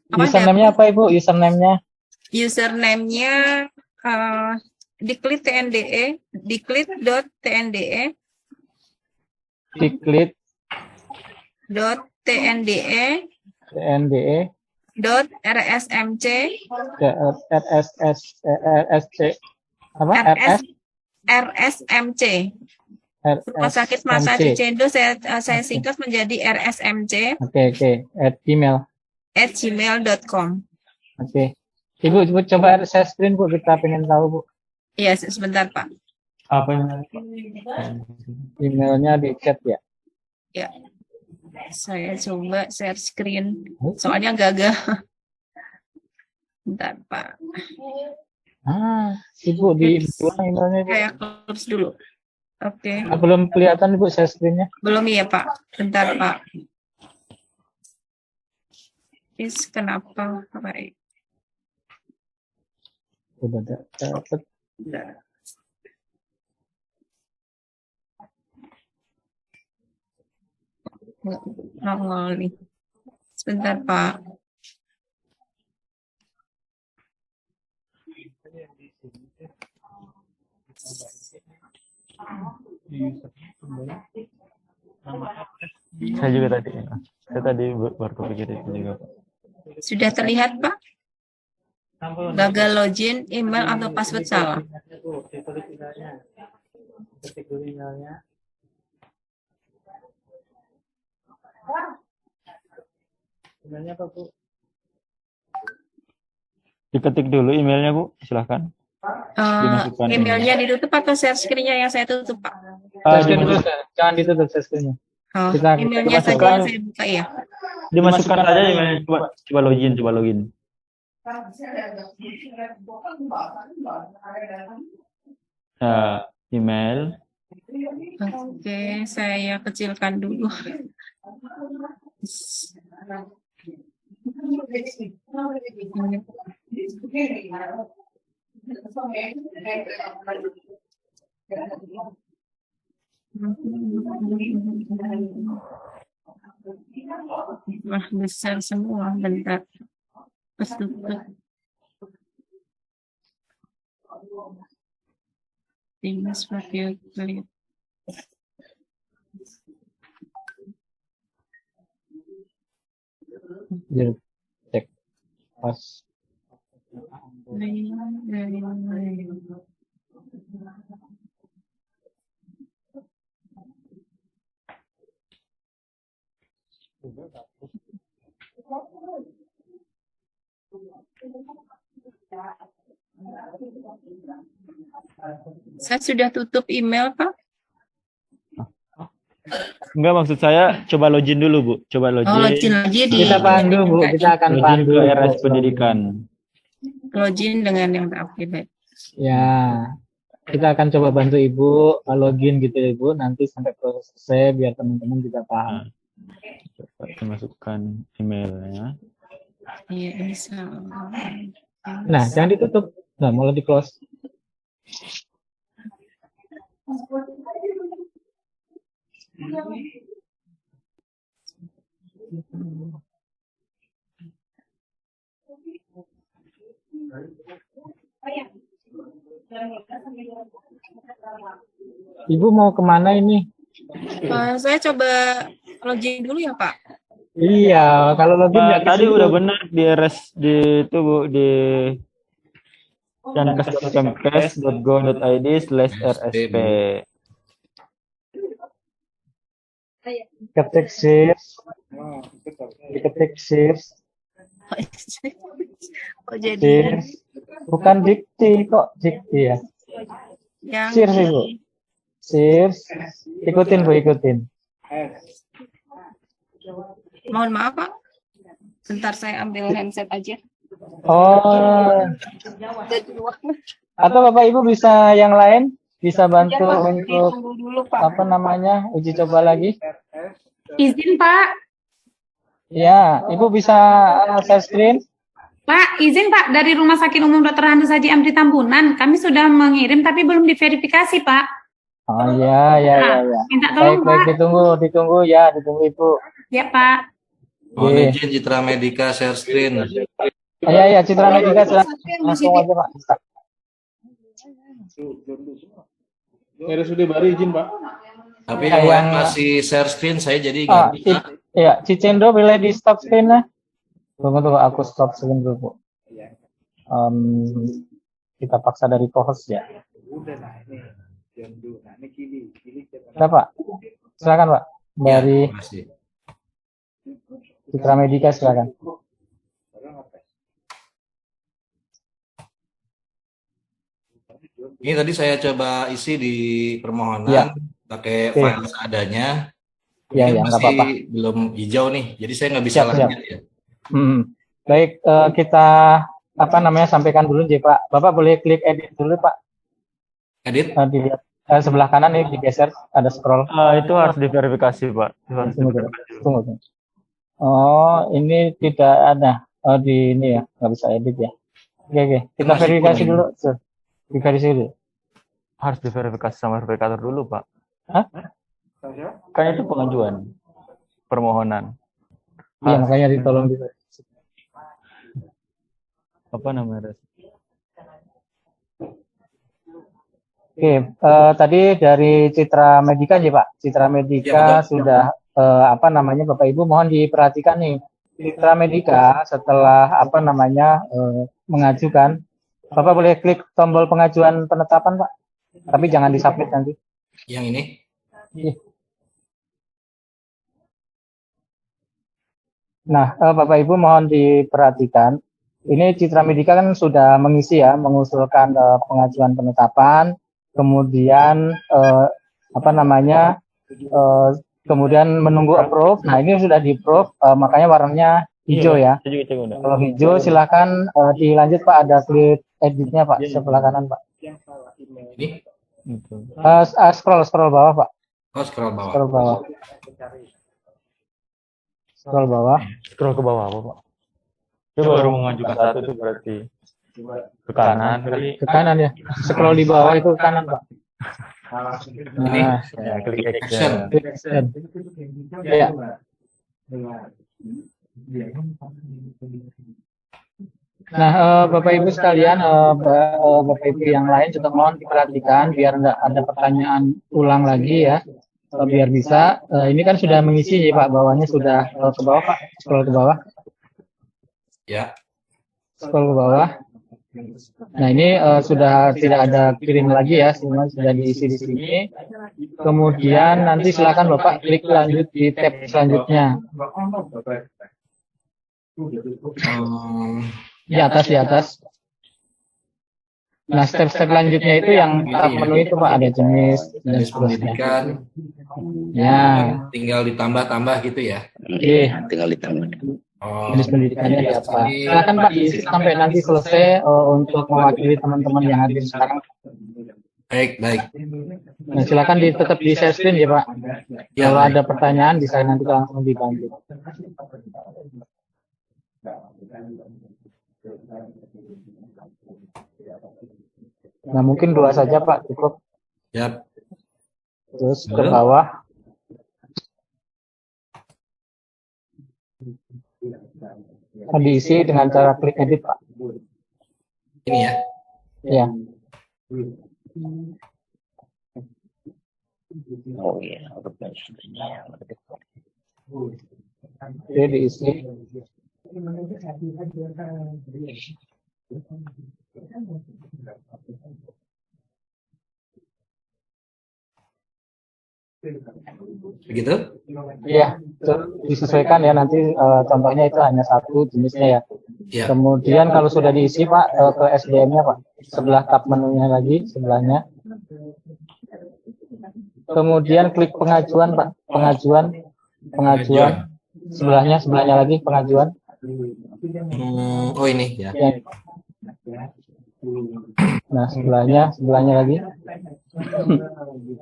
Username-nya apa, Ibu? Username-nya? Username-nya diklit TNDE, diklit.tnde, diklit.tnde, TNDE, .rsmc, RSC, apa? RSMC. Rumah Sakit Masa Cicendo saya singkat menjadi RSMC. Oke. @gmail. @gmail.com. Oke. Ibu coba share screen Bu, kita pengen tahu Bu. Iya, sebentar Pak. Apa emailnya di chat ya? Ya. Saya coba share screen. Soalnya gagal. Bentar Pak. Ibu di emailnya Ibu. Saya close dulu. Oke. Belum kelihatan Ibu share screen-nya? Belum ya Pak. Bentar Pak. Kenapa Pak? Udah dapat. Nongol nih. Sebentar Pak. Saya juga tadi. Saya tadi baru kepikir itu juga Pak. Sudah terlihat Pak? Gagal login, email atau password salah. Emailnya apa Bu? Diketik dulu emailnya Bu, silahkan. Emailnya ditutup atau share screen-nya yang saya tutup Pak? Jangan ditutup share screen-nya. Emailnya saja saya buka ya. Dimasukkan saja emailnya, coba login. Email. Oke, saya kecilkan dulu. Wah, besar semua, bentar. Ini seperti itu. Cek pas. Saya sudah tutup email, Pak. Enggak, maksud saya coba login dulu, Bu. Coba login. Login lagi di Kita pandu, Bu. Kita akan pandu ke RS Pendidikan. Login dengan yang baik. Ya. Kita akan coba bantu Ibu login gitu ya, Ibu. Nanti sampai selesai biar teman-teman juga paham. Coba dimasukkan emailnya. Iya, bisa. Nah, jangan ditutup. Nah, mulai di close. Ibu mau kemana ini? Saya coba login dulu ya Pak. Iya, kalau login nggak ke Tadi situ. udah benar di RS di itu Bu, di cankes.kemkes.go.id/rsp. Ketik search. Oh jadi Search. Bukan dikti kok, dikti ya. yang Search Ibu. Search. Ikutin Bu, ikutin. mohon maaf Pak. Bentar saya ambil handset aja. Oh. Atau Bapak Ibu bisa yang lain bisa bantu Iya, Pak. untuk Ditunggu dulu, Pak. apa namanya uji coba lagi? Izin Pak, Ya, Ibu bisa share screen. Pak, izin Pak dari Rumah Sakit Umum Dr. Handes Haji Amri Tambunan. Kami sudah mengirim tapi belum diverifikasi Pak. Oh ya. Minta tolong Baik, Pak. ditunggu ya, ditunggu Ibu. Ya Pak. Mohon izin Citra Medika share screen. Ya, Citra Medika langsung aja Pak. RSUD Bari izin Pak. Tapi yang lain masih share screen, saya jadi nggak bisa. Iya, Cicendo boleh di stop screen ya. Tunggu, aku stop screen dulu Bu. Kita paksa dari co-host ya. Ada Pak? Silakan Pak. Dari Citra Medika silakan. Ini tadi saya coba isi di permohonan Ya. pakai Oke. file seadanya. Ya, Ini nggak masih apa-apa. belum hijau nih, jadi saya nggak bisa Siap. lanjut ya. Baik, kita sampaikan dulu ya Pak. Bapak boleh klik edit dulu Pak. Edit? Dilihat sebelah kanan nih digeser, ada scroll. Itu harus diverifikasi Pak. Tunggu. Oh, ini tidak ada. Oh, di ini ya, nggak bisa edit ya. Oke. Kita Masih verifikasi kuning. dulu. Verifikasi dulu. Harus diverifikasi sama verifikator dulu Pak. Hah? Kan itu pengajuan permohonan. Iya, makanya ditolong di Apa namanya? Oke, tadi dari Citra Medika ya Pak. Citra Medika sudah Bapak Ibu mohon diperhatikan nih. Citra Medika setelah mengajukan, Bapak boleh klik tombol pengajuan penetapan Pak. Tapi jangan disubmit nanti. Yang ini? Iya. Nah, Bapak Ibu mohon diperhatikan. Ini Citra Medika kan sudah mengisi ya, mengusulkan pengajuan penetapan, kemudian kemudian menunggu approve. Nah, ini sudah di approve, makanya warnanya hijau ya. Kalau hijau silakan dilanjut Pak, ada klik editnya Pak, sebelah kanan Pak. Ini? Scroll bawah Pak. Oh, scroll bawah. Scroll bawah. Scroll bawah. Scroll ke bawah Pak. Itu baru mengajukan satu itu berarti ke kanan kali. Ke kanan ya. Scroll di bawah itu ke kanan Pak. Ini? Ya, klik Action. action. Ya. Nah, Bapak Ibu sekalian, Bapak Ibu yang lain juga mohon diperhatikan biar nggak ada pertanyaan ulang lagi ya. Biar bisa. Ini kan sudah mengisi ya Pak, bawahnya sudah ke bawah Pak. Scroll ke bawah. Ya. Scroll ke bawah. Nah, ini sudah tidak ada kirim lagi ya, semua sudah diisi di sini. Kemudian nanti silakan Bapak klik lanjut di tab selanjutnya. Di atas. Nah, step-step lanjutnya itu yang tab menu itu Pak, ada jenis dan seterusnya. Pendidikan. Ya. Tinggal ditambah-tambah gitu ya. Oke. Tinggal ditambah. Oh. Jenis pendidikannya apa? Silakan Pak diisi sampai nanti selesai untuk mewakili teman-teman yang hadir sekarang. Baik. Nah, silakan tetap di share screen ya Pak. Ya, Kalau baik. ada pertanyaan bisa nanti langsung dibantu. Nah, mungkin 2 saja Pak, cukup. Yap. Terus ke bawah. Diisi dengan cara klik edit Pak. Ini ya. Ya. Oh iya, Oke, diisi. Begitu? Iya, disesuaikan ya nanti contohnya itu hanya 1 jenisnya ya. Ya. Kemudian kalau sudah diisi Pak ke SDM-nya Pak, sebelah tab menunya lagi sebelahnya. Kemudian klik pengajuan Pak, pengajuan. Sebelahnya lagi pengajuan. Oh ini ya. Nah sebelahnya lagi.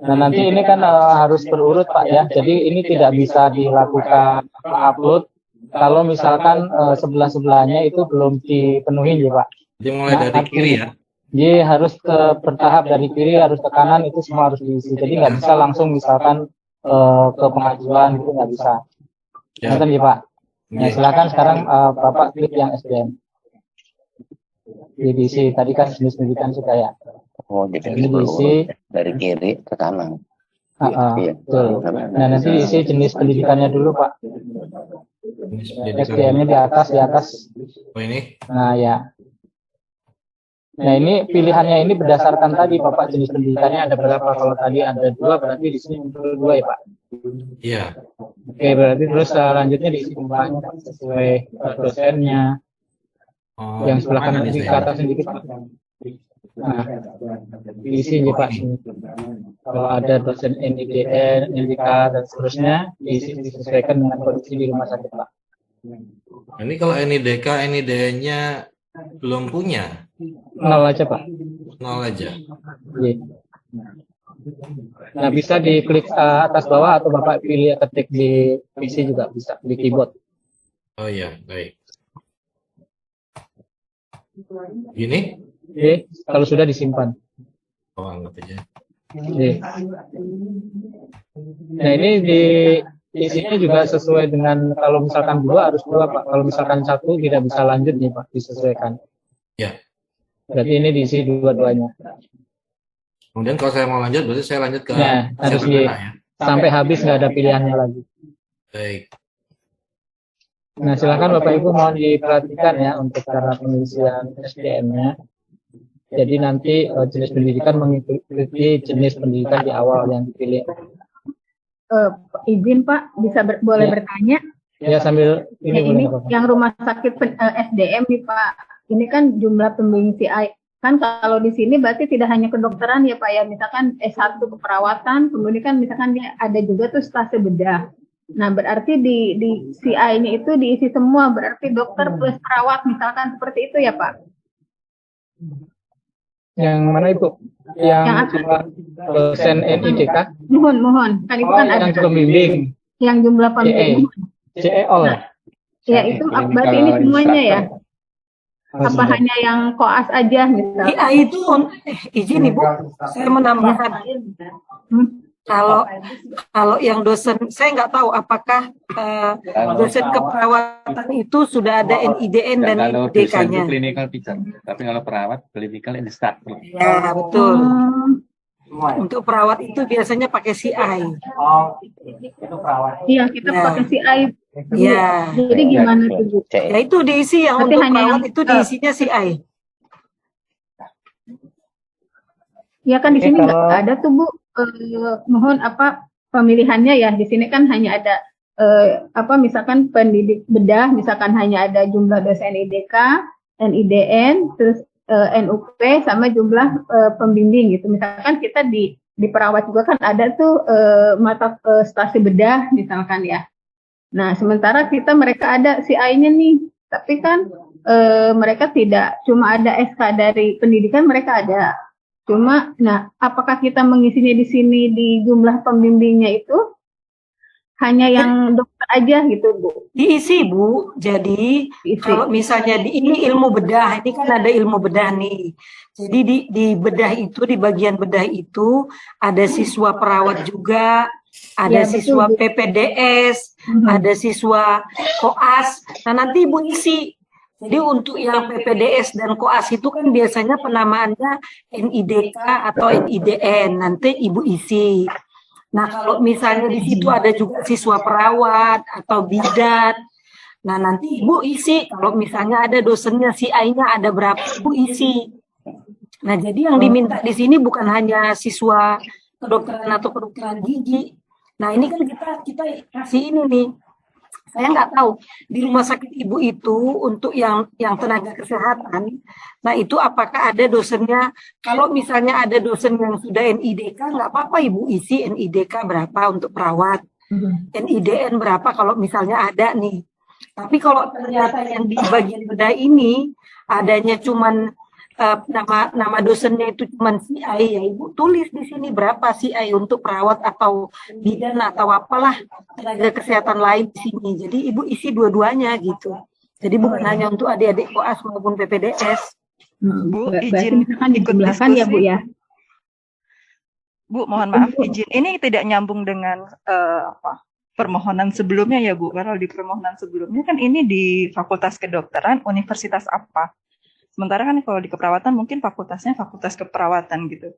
Nah nanti ini kan harus berurut Pak ya. Jadi ini tidak bisa dilakukan upload kalau misalkan sebelah-sebelahnya itu belum dipenuhi ya Pak. Jadi mulai dari kiri ya. Jadi harus bertahap dari kiri harus ke kanan, itu semua harus diisi. Jadi nggak bisa langsung misalkan ke pengajuan gitu, nggak bisa. Ya Pak. Nah silakan sekarang Bapak klik yang SDM. Diisi tadi kan jenis pendidikan sudah ya. Oh, jadi diisi dari kiri ke kanan. Iya, betul. Nah nanti diisi jenis pendidikannya dulu Pak. SDM-nya di atas. Oh ini. Nah ya. Nah ini pilihannya ini berdasarkan tadi Bapak jenis pendidikannya ada berapa. Kalau tadi ada 2 berarti di sini muncul 2 ya Pak. Iya. Oke, berarti terus selanjutnya diisi kembali sesuai dosennya. Yang sebelah kanan di atas sedikit Pak. Nah, diisi ya Pak. Kalau ada dosen NIDN, NIK dan seterusnya diisi disesuaikan dengan kondisi di rumah sakit Pak. Ini kalau NIDK, NIDN-nya belum punya. 0 aja Pak. 0 aja. Iya. Nah bisa diklik atas bawah atau Bapak pilih ketik di PC juga bisa di keyboard. Oh iya, baik. Gini? Oke, kalau sudah disimpan. Oh, anggap aja. Oke. Nah ini isinya juga sesuai dengan kalau misalkan 2 harus 2 Pak. Kalau misalkan 1 tidak bisa lanjut nih Pak, disesuaikan. Ya. Berarti ini diisi dua-duanya. Kemudian kalau saya mau lanjut, berarti saya lanjut ke harus sampai habis nggak ada pilihannya lagi. Baik. Nah silakan Bapak Ibu mohon diperhatikan ya untuk cara pengisian SDM-nya. Jadi nanti jenis pendidikan mengikuti jenis pendidikan di awal yang dipilih. Izin Pak, bisa boleh bertanya? Ya sambil ini yang rumah sakit SDM nih Pak. Ini kan jumlah pembimbing CI. Kan kalau di sini berarti tidak hanya kedokteran ya Pak ya. Misalkan S1 keperawatan, kemudian kan misalkan dia ada juga tuh stase bedah. Nah berarti di CI-nya itu diisi semua. Berarti dokter plus perawat misalkan seperti itu ya Pak? Yang mana itu? Yang dosen NIDK? Mohon. Kan itu kan ada. Yang pembimbing. Yang jumlah pembimbing. CEOL. Ya itu berarti ini semuanya ya? Apa hanya yang koas aja misalnya? Iya itu izin Ibu, saya menambahkan. Kalau yang dosen, saya nggak tahu apakah dosen keperawatan itu sudah ada NIDN dan NIDK-nya. Clinical teacher, tapi kalau perawat clinical instructor. Ya betul. Untuk perawat itu biasanya pakai CI. Itu perawat. Iya kita pakai CI. Iya. Jadi gimana tuh? Ya itu diisi yang tapi untuk hanya perawat yang, itu diisinya CI. Ya kan di sini nggak ada tuh Bu. Mohon apa pemilihannya ya di sini kan hanya ada misalkan pendidik bedah misalkan hanya ada jumlah dosen IDK, NIDN, terus NUP sama jumlah pembimbing gitu. Misalkan kita di perawat juga kan ada tuh mata stase bedah misalkan ya. Nah sementara mereka ada CI-nya nih, tapi kan mereka tidak cuma ada SK dari pendidikan mereka ada. Cuma, nah, apakah kita mengisinya di sini di jumlah pembimbingnya itu? hanya yang dokter aja gitu, Bu? Diisi, Bu. Jadi kalau misalnya ini ilmu bedah, ini kan ada ilmu bedah nih. Jadi di bedah itu, di bagian bedah itu ada siswa perawat juga, ada Ya, betul, siswa Bu. PPDS, ada siswa koas. Nah, nanti Ibu isi. Jadi untuk yang PPDS dan koas itu kan biasanya penamaannya NIDK atau NIDN. Nanti Ibu isi. Nah, kalau misalnya di situ ada juga siswa perawat atau bidan, nah nanti Ibu isi. Kalau misalnya ada dosennya CI-nya ada berapa, Ibu isi. Nah, jadi yang diminta di sini bukan hanya siswa kedokteran atau kedokteran gigi. Nah, ini kan kita kasih ini nih. Saya nggak tahu di rumah sakit Ibu itu untuk yang tenaga kesehatan. Nah, itu apakah ada dosennya? Kalau misalnya ada dosen yang sudah NIDK, nggak apa-apa Ibu isi NIDK berapa untuk perawat, NIDN berapa kalau misalnya ada nih. Tapi kalau ternyata yang di bagian bedah ini adanya cuman nama dosennya itu cuman CI, ya Ibu tulis di sini berapa CI untuk perawat atau bidan atau apalah tenaga kesehatan lain di sini. Jadi Ibu isi dua-duanya gitu. Jadi bukan hanya untuk adik-adik koas maupun PPDS. Bu, Berarti izin misalkan ikut dijumlahkan ya, Bu diskusi. ya? Bu, mohon maaf, izin. Ini tidak nyambung dengan permohonan sebelumnya ya, Bu. Kalau di permohonan sebelumnya kan ini di Fakultas Kedokteran Universitas apa? Sementara kan kalau di keperawatan mungkin fakultasnya fakultas keperawatan gitu.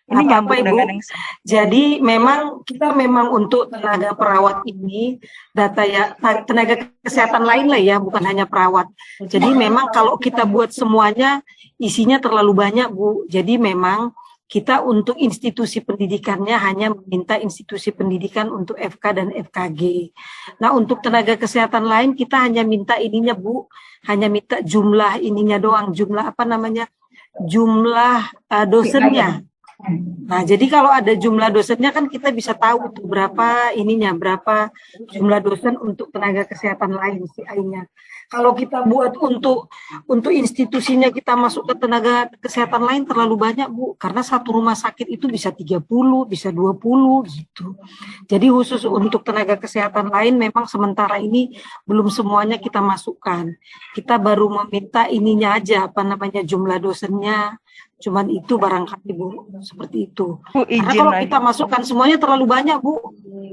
Ini Apa-apa, nyambung Ibu. dengan yang Jadi kita memang untuk tenaga perawat ini data ya tenaga kesehatan lain lah ya, bukan hanya perawat. Jadi memang kalau kita buat semuanya isinya terlalu banyak, Bu. Jadi memang kita untuk institusi pendidikannya hanya meminta institusi pendidikan untuk FK dan FKG. Nah, untuk tenaga kesehatan lain kita hanya minta ininya, Bu, hanya minta jumlah ininya doang, jumlah apa namanya? Jumlah dosennya. Nah, jadi kalau ada jumlah dosennya kan kita bisa tahu tuh berapa ininya, berapa jumlah dosen untuk tenaga kesehatan lain CI-nya. Kalau kita buat untuk institusinya kita masuk ke tenaga kesehatan lain terlalu banyak, Bu, karena satu rumah sakit itu bisa 30, bisa 20 gitu. Jadi khusus untuk tenaga kesehatan lain memang sementara ini belum semuanya kita masukkan. Kita baru meminta ininya aja, apa namanya, jumlah dosennya. Cuman itu barangkali, Bu, seperti itu. Bu, Karena izin kalau lagi. kita masukkan semuanya terlalu banyak, Bu.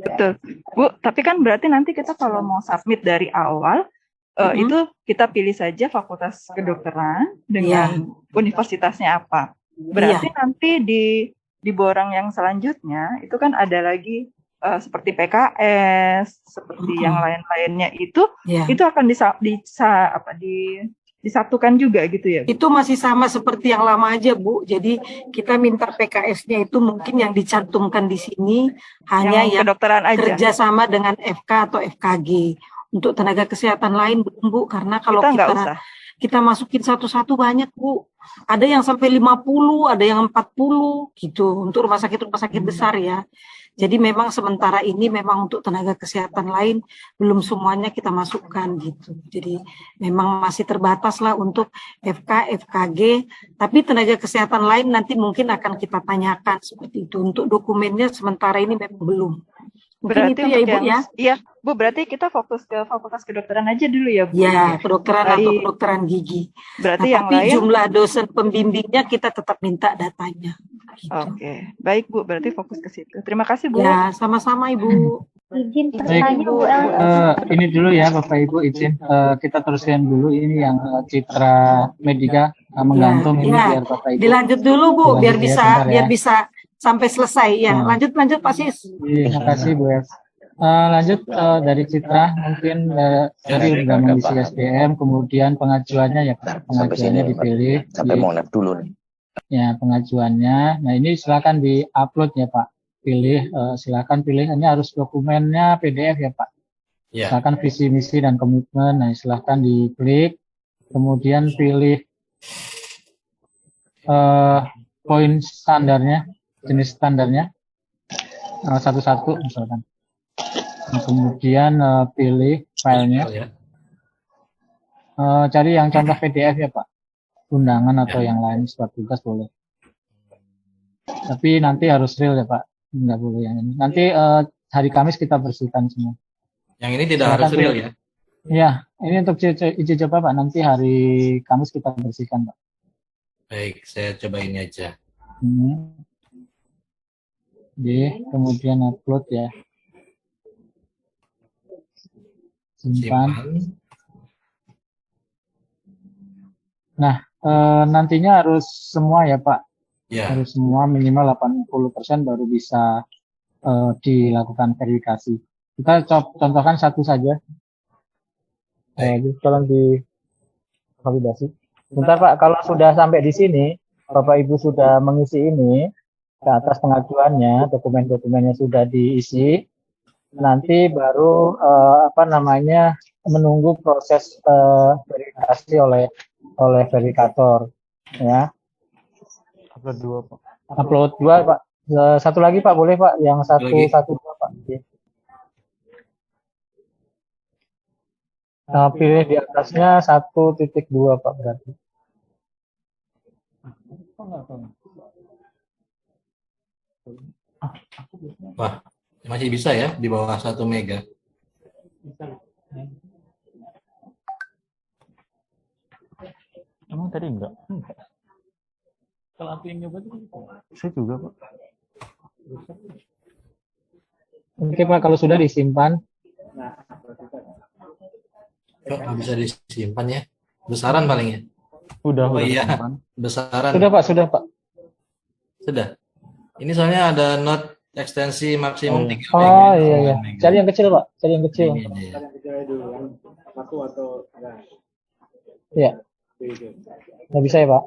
Betul. Bu, tapi kan berarti nanti kita kalau mau submit dari awal, itu kita pilih saja fakultas kedokteran dengan universitasnya apa. Berarti nanti di borang yang selanjutnya itu kan ada lagi seperti PKS, seperti yang lain-lainnya itu akan disatukan juga gitu ya, Bu? Itu masih sama seperti yang lama aja, Bu. Jadi kita minta PKS-nya itu mungkin yang dicantumkan di sini hanya yang kedokteran aja. kerjasama dengan FK atau FKG. Untuk tenaga kesehatan lain belum, Bu, karena kalau Kita nggak usah. kita masukin satu-satu banyak, Bu. Ada yang sampai 50, ada yang 40 gitu untuk rumah sakit besar ya. Jadi memang sementara ini memang untuk tenaga kesehatan lain belum semuanya kita masukkan gitu. Jadi memang masih terbatas lah untuk FK, FKG, tapi tenaga kesehatan lain nanti mungkin akan kita tanyakan seperti itu. Untuk dokumennya sementara ini memang belum. Mungkin Berarti itu ya, untuk Ibu ya. Iya, Bu, berarti kita fokus ke fakultas kedokteran aja dulu ya, Bu. Ya, kedokteran atau Baik. kedokteran gigi. Berarti Nah, yang tapi lain jumlah dosen pembimbingnya kita tetap minta datanya. Oke, baik Bu, berarti fokus ke situ. Terima kasih Bu. Ya, sama-sama Ibu. Izin Baik, bertanya, Bu Elsa. ini dulu ya Bapak Ibu izin kita teruskan dulu ini yang Citra Medika menggantung ini Ya, biar Bapak Ibu. dilanjut dulu Bu, Dilanjut biar ya, bisa sebentar ya. biar bisa sampai selesai ya. Lanjut Pak Sis. Terima kasih Bu Els. Lanjut dari Citra mungkin dari udah mengisi SDM kemudian pengajuannya ya Pak. Pengajuannya dipilih Sampai mau nap dulu nih. ya pengajuannya. Nah ini silakan di-upload ya Pak. Pilih silakan pilihannya harus dokumennya PDF ya Pak. Ya. Silakan visi misi dan komitmen. Nah silakan diklik. Kemudian pilih poin standarnya, jenis standarnya satu-satu misalkan. Nah, kemudian pilih filenya. Cari yang contoh PDF ya Pak. Undangan atau yang lain surat tugas boleh. Tapi nanti harus real ya Pak. Nggak boleh yang ini. Nanti hari Kamis kita bersihkan semua. Yang ini tidak harus real ya? Ya, ini untuk uji coba Pak. Nanti hari Kamis kita bersihkan Pak. Baik, saya coba ini aja. Kemudian upload ya. Simpan. Nah, nantinya harus semua ya Pak. Ya. Harus semua minimal 80% baru bisa dilakukan verifikasi. Kita contohkan satu saja. Tolong di validasi. Bentar Pak, kalau sudah sampai di sini, Bapak Ibu sudah mengisi ini, ke atas pengajuannya, dokumen-dokumennya sudah diisi, nanti baru menunggu proses verifikasi oleh verifikator, ya. Upload 2 Pak. Upload 2 Pak. Satu lagi Pak, boleh Pak? Yang satu Pak. Nah, pilih di atasnya 1.2 Pak berarti. Wah, masih bisa ya di bawah 1 mega. Emang tadi enggak? Kalau aku yang nyoba itu saya juga Pak. Oke Pak, kalau sudah disimpan. Kok nggak bisa disimpan ya? Besaran paling ya? Udah iya, disimpan. besaran. Sudah Pak. Sudah. Ini soalnya ada not ekstensi maksimum 3 mega. Oh iya. Cari yang kecil Pak, cari yang kecil. Iya. Nggak bisa ya Pak?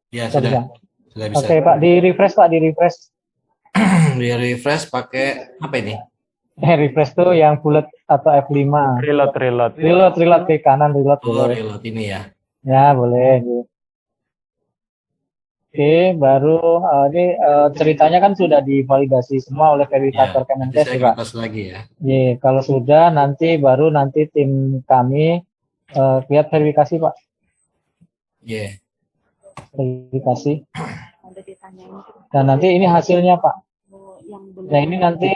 Ya sudah. Sudah bisa. Oke Pak, di refresh Pak, di refresh. Di refresh pakai apa ini? Refresh tuh yang bulat atau F5. Reload ke kanan, reload. Oh, reload ini ya. Ya, boleh. Oke, baru ini ceritanya kan sudah divalidasi semua oleh verifikator Kemenkes ya, Pak. Lagi ya. Iya, kalau sudah nanti tim kami lihat verifikasi Pak. Iya. Verifikasi. Dan nanti ini hasilnya Pak. Nah ini nanti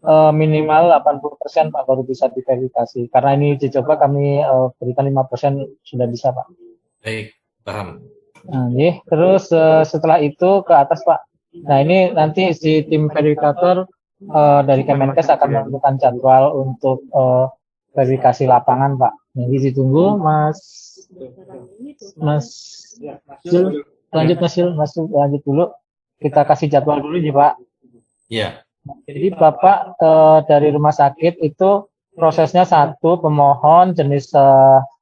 minimal 80% Pak baru bisa diverifikasi. Karena ini uji coba kami berikan 5% sudah bisa Pak. Baik, paham. Nah, terus setelah itu ke atas Pak. Nah ini nanti si tim verifikator dari Kemenkes akan menentukan jadwal untuk verifikasi lapangan Pak. Jadi ditunggu Mas Zul. Lanjut Mas Zul, lanjut dulu. Kita kasih jadwal dulu nih Pak. Iya. Jadi Bapak dari rumah sakit itu prosesnya satu, pemohon, jenis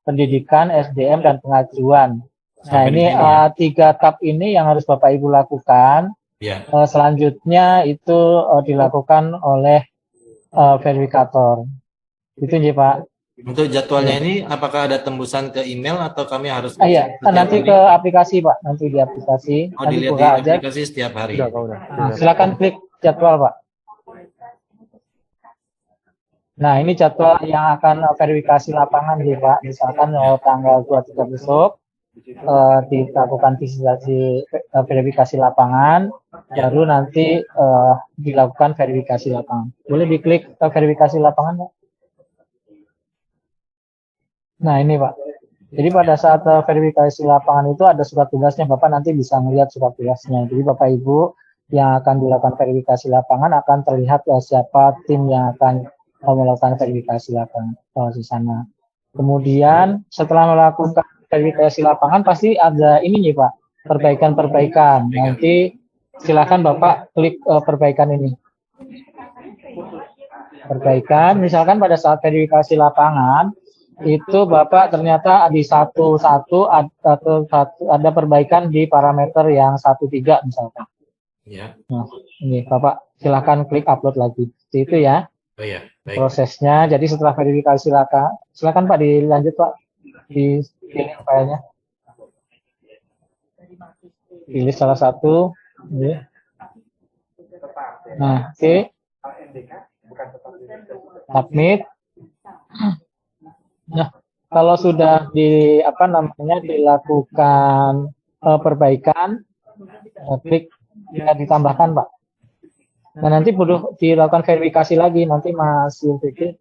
pendidikan, SDM, dan pengajuan. Nah ini 3 tahap ini yang harus Bapak Ibu lakukan. Ya. Selanjutnya itu dilakukan oleh verifikator. Itu ya Pak. Untuk jadwalnya ini apakah ada tembusan ke email atau kami harus Iya, nanti ke aplikasi Pak, nanti di aplikasi. Oh, nanti dilihat buka di aja. aplikasi setiap hari. Nah, silakan klik jadwal Pak. Nah, ini jadwal yang akan verifikasi lapangan ya Pak. Misalkan tanggal 23 besok dilakukan verifikasi lapangan, baru nanti dilakukan verifikasi lapangan. Boleh diklik verifikasi lapangan Pak? Nah ini Pak, jadi pada saat verifikasi lapangan itu ada surat tugasnya, Bapak nanti bisa melihat surat tugasnya. Jadi Bapak Ibu yang akan dilakukan verifikasi lapangan akan terlihat siapa tim yang akan melakukan verifikasi lapangan di sana. Kemudian setelah melakukan verifikasi lapangan pasti ada ini nih Pak, perbaikan-perbaikan. Nanti silakan Bapak klik perbaikan ini. Perbaikan, misalkan pada saat verifikasi lapangan itu Bapak ternyata di satu ada perbaikan di parameter yang 1.3 misalkan. Ya. Nah, ini Bapak silahkan klik upload lagi. Seperti itu ya. Oh ya, baik. Prosesnya. Jadi setelah verifikasi silakan Pak dilanjut Pak. Di pilih filenya. Pilih salah satu. Nah, oke. Submit. Nah, kalau sudah dilakukan perbaikan, klik ya ditambahkan Pak. Nah, nanti perlu dilakukan verifikasi lagi, nanti Mas Zulkifli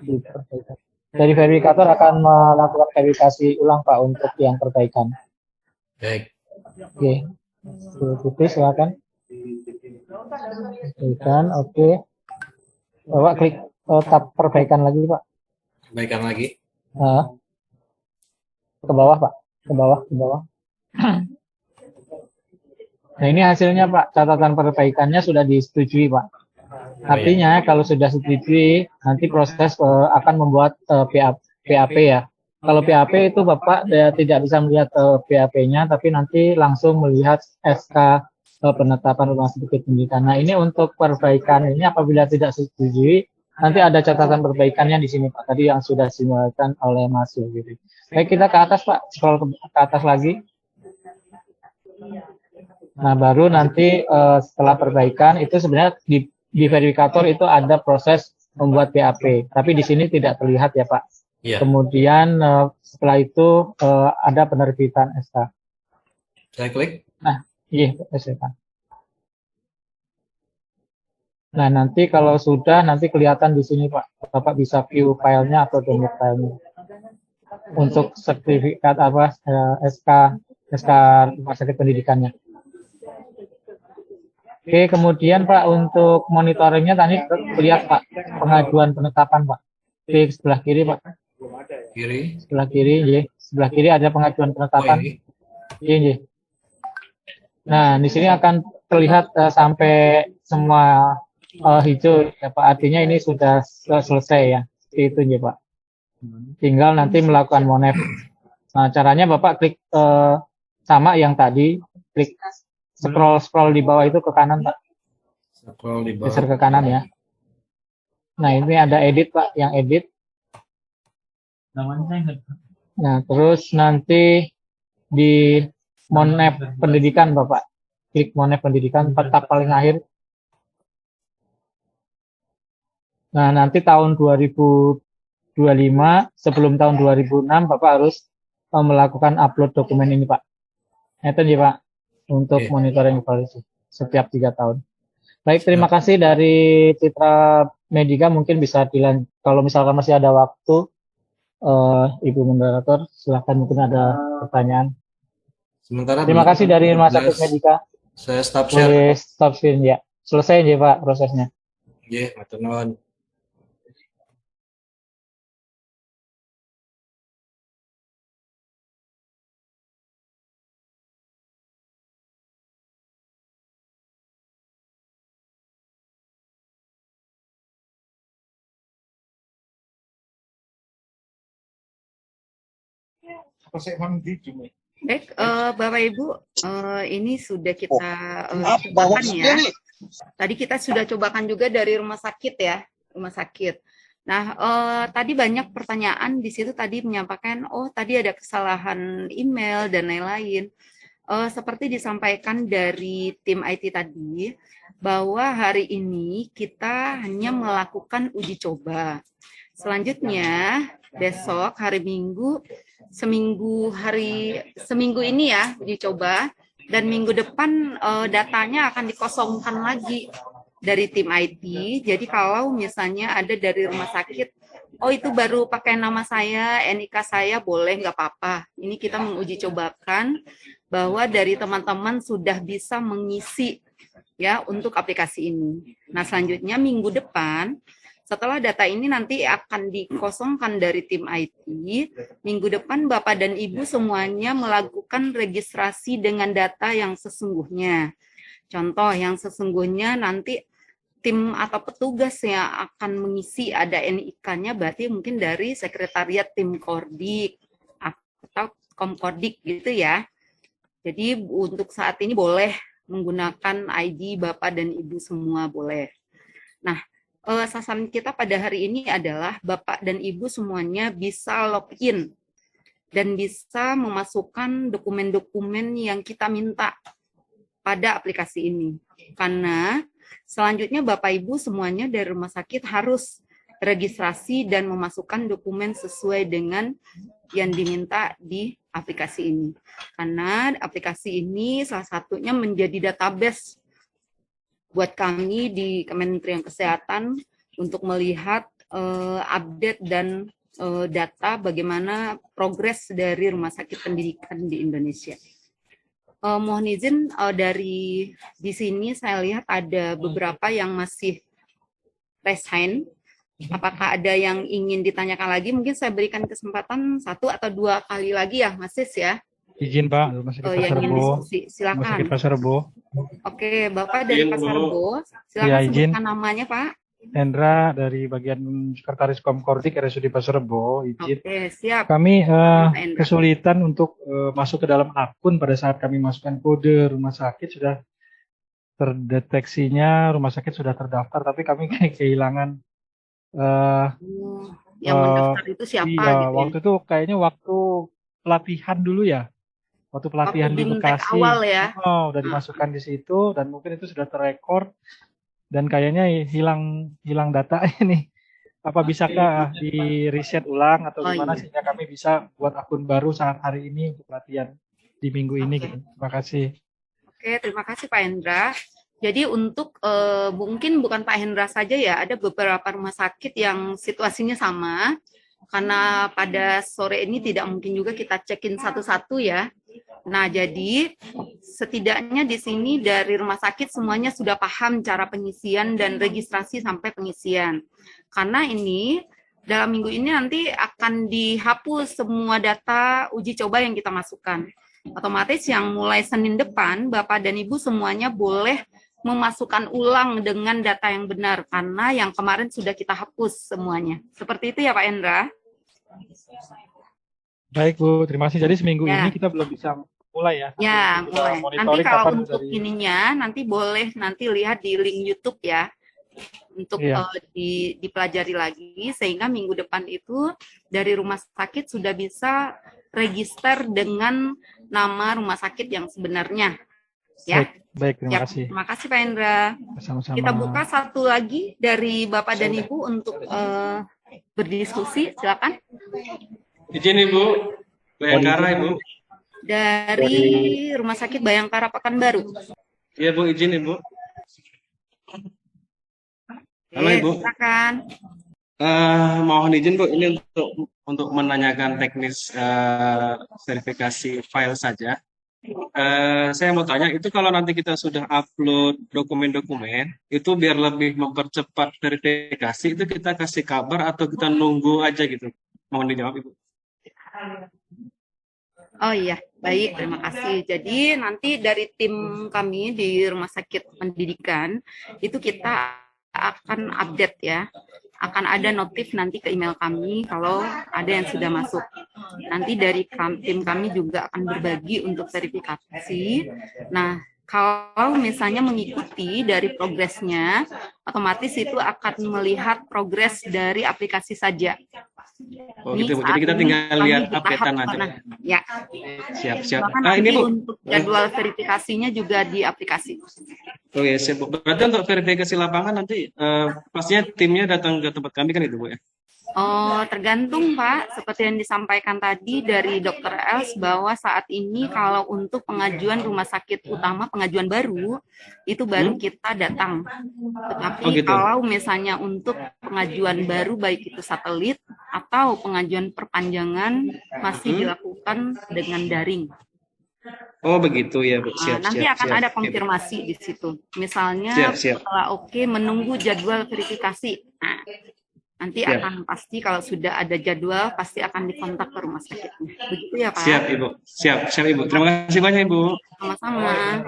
diperbaikan. Dari verifikator akan melakukan verifikasi ulang Pak untuk yang perbaikan. Baik. Oke, Zulkifli silakan. Perbaikan, oke. Bapak klik tab perbaikan lagi Pak. Perbaikan lagi. Ke bawah Pak, ke bawah. Nah ini hasilnya Pak, catatan perbaikannya sudah disetujui Pak. Artinya kalau sudah setujui, nanti proses akan membuat PAP ya. Kalau PAP itu Bapak tidak bisa melihat PAP-nya, tapi nanti langsung melihat SK penetapan rumah sakit pendidikan. Nah ini untuk perbaikan ini apabila tidak setujui, nanti ada catatan perbaikannya di sini Pak. Tadi yang sudah disimulkan oleh Mas Zulkifli. Baik, kita ke atas Pak, scroll ke atas lagi. Nah, baru nanti setelah perbaikan itu sebenarnya di verifikator itu ada proses membuat PAP, tapi di sini tidak terlihat ya Pak. Iya. Kemudian setelah itu ada penerbitan SK. Saya klik. Nah, iya, silakan. Nah, nanti kalau sudah nanti kelihatan di sini Pak. Bapak bisa view filenya atau download filenya. Untuk sertifikat SK rumah sakit pendidikannya. Oke, kemudian Pak untuk monitoringnya tadi lihat Pak pengajuan penetapan Pak. Di sebelah kiri Pak. Kiri. Sebelah kiri, ya. Sebelah kiri ada pengajuan penetapan. Iya. Nah, di sini akan terlihat sampai semua hijau ya Pak. Artinya ini sudah selesai ya. Seperti itu ya Pak. Tinggal nanti melakukan monef. Nah, caranya Bapak klik sama yang tadi, klik scroll di bawah itu ke kanan Pak. Scroll di bawah. Geser ke kanan ya. Nah, ini ada edit Pak, yang edit. Nah, terus nanti di monef pendidikan Bapak. Klik monef pendidikan, tab paling akhir. Nah, nanti tahun 2025, sebelum tahun 2006, Bapak harus melakukan upload dokumen ini, Pak. Itu ya, Pak, untuk monitoring evaluasi setiap 3 tahun. Baik, terima kasih dari Citra Medica. Mungkin bisa dilanjut. Kalau misalkan masih ada waktu, Ibu Moderator, silahkan mungkin ada pertanyaan. Sementara terima kasih dari Rumah Sakit Medica. Saya stop share. Boleh stop share ya. Selesai ya, Pak, prosesnya. Nggih, matur nuwun. Baik, Bapak Ibu, ini sudah kita cobakan ya. Tadi kita sudah cobakan juga dari rumah sakit ya, rumah sakit. Nah, tadi banyak pertanyaan di situ tadi menyampaikan, oh tadi ada kesalahan email dan lain-lain. Seperti disampaikan dari tim IT tadi, bahwa hari ini kita hanya melakukan uji coba. Selanjutnya, besok hari Minggu, seminggu ini ya uji coba, dan minggu depan datanya akan dikosongkan lagi dari tim IT. Jadi kalau misalnya ada dari rumah sakit, oh itu baru pakai nama saya, NIK saya, boleh nggak apa-apa. Ini kita menguji cobakan bahwa dari teman-teman sudah bisa mengisi ya untuk aplikasi ini. Nah, selanjutnya minggu depan setelah data ini nanti akan dikosongkan dari tim IT, minggu depan Bapak dan Ibu semuanya melakukan registrasi dengan data yang sesungguhnya. Contoh yang sesungguhnya nanti tim atau petugas yang akan mengisi ada NIK-nya berarti mungkin dari sekretariat tim Kordik atau Komkordik gitu ya. Jadi untuk saat ini boleh menggunakan ID Bapak dan Ibu semua boleh. Nah, sasaran kita pada hari ini adalah Bapak dan Ibu semuanya bisa login dan bisa memasukkan dokumen-dokumen yang kita minta pada aplikasi ini. Karena selanjutnya Bapak Ibu semuanya dari rumah sakit harus registrasi dan memasukkan dokumen sesuai dengan yang diminta di aplikasi ini. Karena aplikasi ini salah satunya menjadi database buat kami di Kementerian Kesehatan untuk melihat update dan data bagaimana progres dari rumah sakit pendidikan di Indonesia. Mohon izin dari di sini saya lihat ada beberapa yang masih raise hand. Apakah ada yang ingin ditanyakan lagi? Mungkin saya berikan kesempatan 1 atau 2 kali lagi ya, Mas Sis ya. Izin Pak, Rumah Sakit Pasar Yang ingin Rebo. diskusi, Rumah Sakit silakan. Pasar Rebo. Oke, Bapak dari Izin, Bu. Pasar Rebo, silakan Ya, izin. sebutkan namanya Pak. Hendra dari bagian Sekretaris Komkordik RSUD Pasar Rebo. Izin. Oke, siap. Kami Pak Hendra. kesulitan untuk masuk ke dalam akun pada saat kami masukkan kode rumah sakit sudah terdeteksinya rumah sakit sudah terdaftar, tapi kami kehilangan Yang mendaftar itu siapa iya, gitu ya? waktu itu kayaknya waktu pelatihan dulu ya. Waktu pelatihan di BIMTEK Bekasi. awal ya? Udah dimasukkan di situ dan mungkin itu sudah terekord dan kayaknya hilang data ini. Apa bisakah di reset ulang atau gimana iya. sehingga kami bisa buat akun baru saat hari ini untuk pelatihan di minggu ini gitu. Terima kasih. Oke, terima kasih Pak Hendra. Jadi untuk mungkin bukan Pak Hendra saja ya, ada beberapa rumah sakit yang situasinya sama. Karena pada sore ini tidak mungkin juga kita cekin satu-satu ya. Nah, jadi setidaknya di sini dari rumah sakit semuanya sudah paham cara pengisian dan registrasi sampai pengisian. Karena ini dalam minggu ini nanti akan dihapus semua data uji coba yang kita masukkan. Otomatis yang mulai Senin depan, Bapak dan Ibu semuanya boleh memasukkan ulang dengan data yang benar karena yang kemarin sudah kita hapus semuanya. Seperti itu ya Pak Hendra. Baik Bu, terima kasih. Jadi seminggu Ya. ini kita belum bisa mulai ya. Ya, Kita mulai. Nanti monitoring kalau kapan untuk dari ininya nanti boleh nanti lihat di link YouTube ya. Untuk Iya. dipelajari lagi sehingga minggu depan itu dari rumah sakit sudah bisa register dengan nama rumah sakit yang sebenarnya. Ya. Baik, terima Siap. kasih. Terima kasih Pak Hendra. Sama-sama. Kita buka satu lagi dari Bapak dan Ibu untuk berdiskusi. Silakan. Izin Ibu, Bayangkara Ibu. Dari Rumah Sakit Bayangkara Pekanbaru. Iya Bu, izin Ibu. Halo Oke, Ibu. silakan. Mohon izin Bu, ini untuk menanyakan teknis verifikasi file saja. Saya mau tanya, itu kalau nanti kita sudah upload dokumen-dokumen, itu biar lebih mempercepat verifikasi, itu kita kasih kabar atau kita nunggu aja gitu? Mohon dijawab Ibu. Oh iya, baik, terima kasih. Jadi nanti dari tim kami di Rumah Sakit Pendidikan, itu kita akan update ya. Akan ada notif nanti ke email kami kalau ada yang sudah masuk. Nanti dari tim kami juga akan berbagi untuk verifikasi. Nah, kalau misalnya mengikuti dari progresnya, otomatis itu akan melihat progres dari aplikasi saja. Oh Ini gitu Bu, saat jadi kita ini tinggal kami lihat di tahap update-an aja. mana. Ya. Siap. Bahkan Ini nanti Bu. untuk jadwal verifikasinya juga di aplikasi. Oh ya, siap Bu. Berarti untuk verifikasi lapangan nanti pastinya timnya datang ke tempat kami kan itu Bu ya? Oh, tergantung Pak, seperti yang disampaikan tadi dari Dr. Els bahwa saat ini kalau untuk pengajuan rumah sakit utama, pengajuan baru, itu baru kita datang. Tetapi Oh, gitu. kalau misalnya untuk pengajuan baru, baik itu satelit atau pengajuan perpanjangan, masih dilakukan dengan daring. Oh begitu ya Bu, siap. Nanti siap, akan siap. ada konfirmasi di situ. Misalnya Siap. setelah oke menunggu jadwal verifikasi. Nah, nanti Siap. akan pasti kalau sudah ada jadwal pasti akan dikontak ke rumah sakitnya. Begitu ya Pak? Siap Ibu, siap Ibu. Terima kasih banyak Ibu. Sama-sama.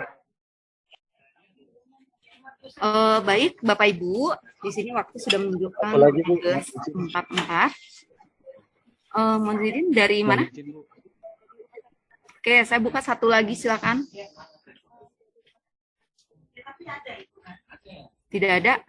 Baik Bapak Ibu, di sini waktu sudah menunjukkan 15.44. Mohon izin dari mana? Oke, saya buka satu lagi silakan. Tidak ada?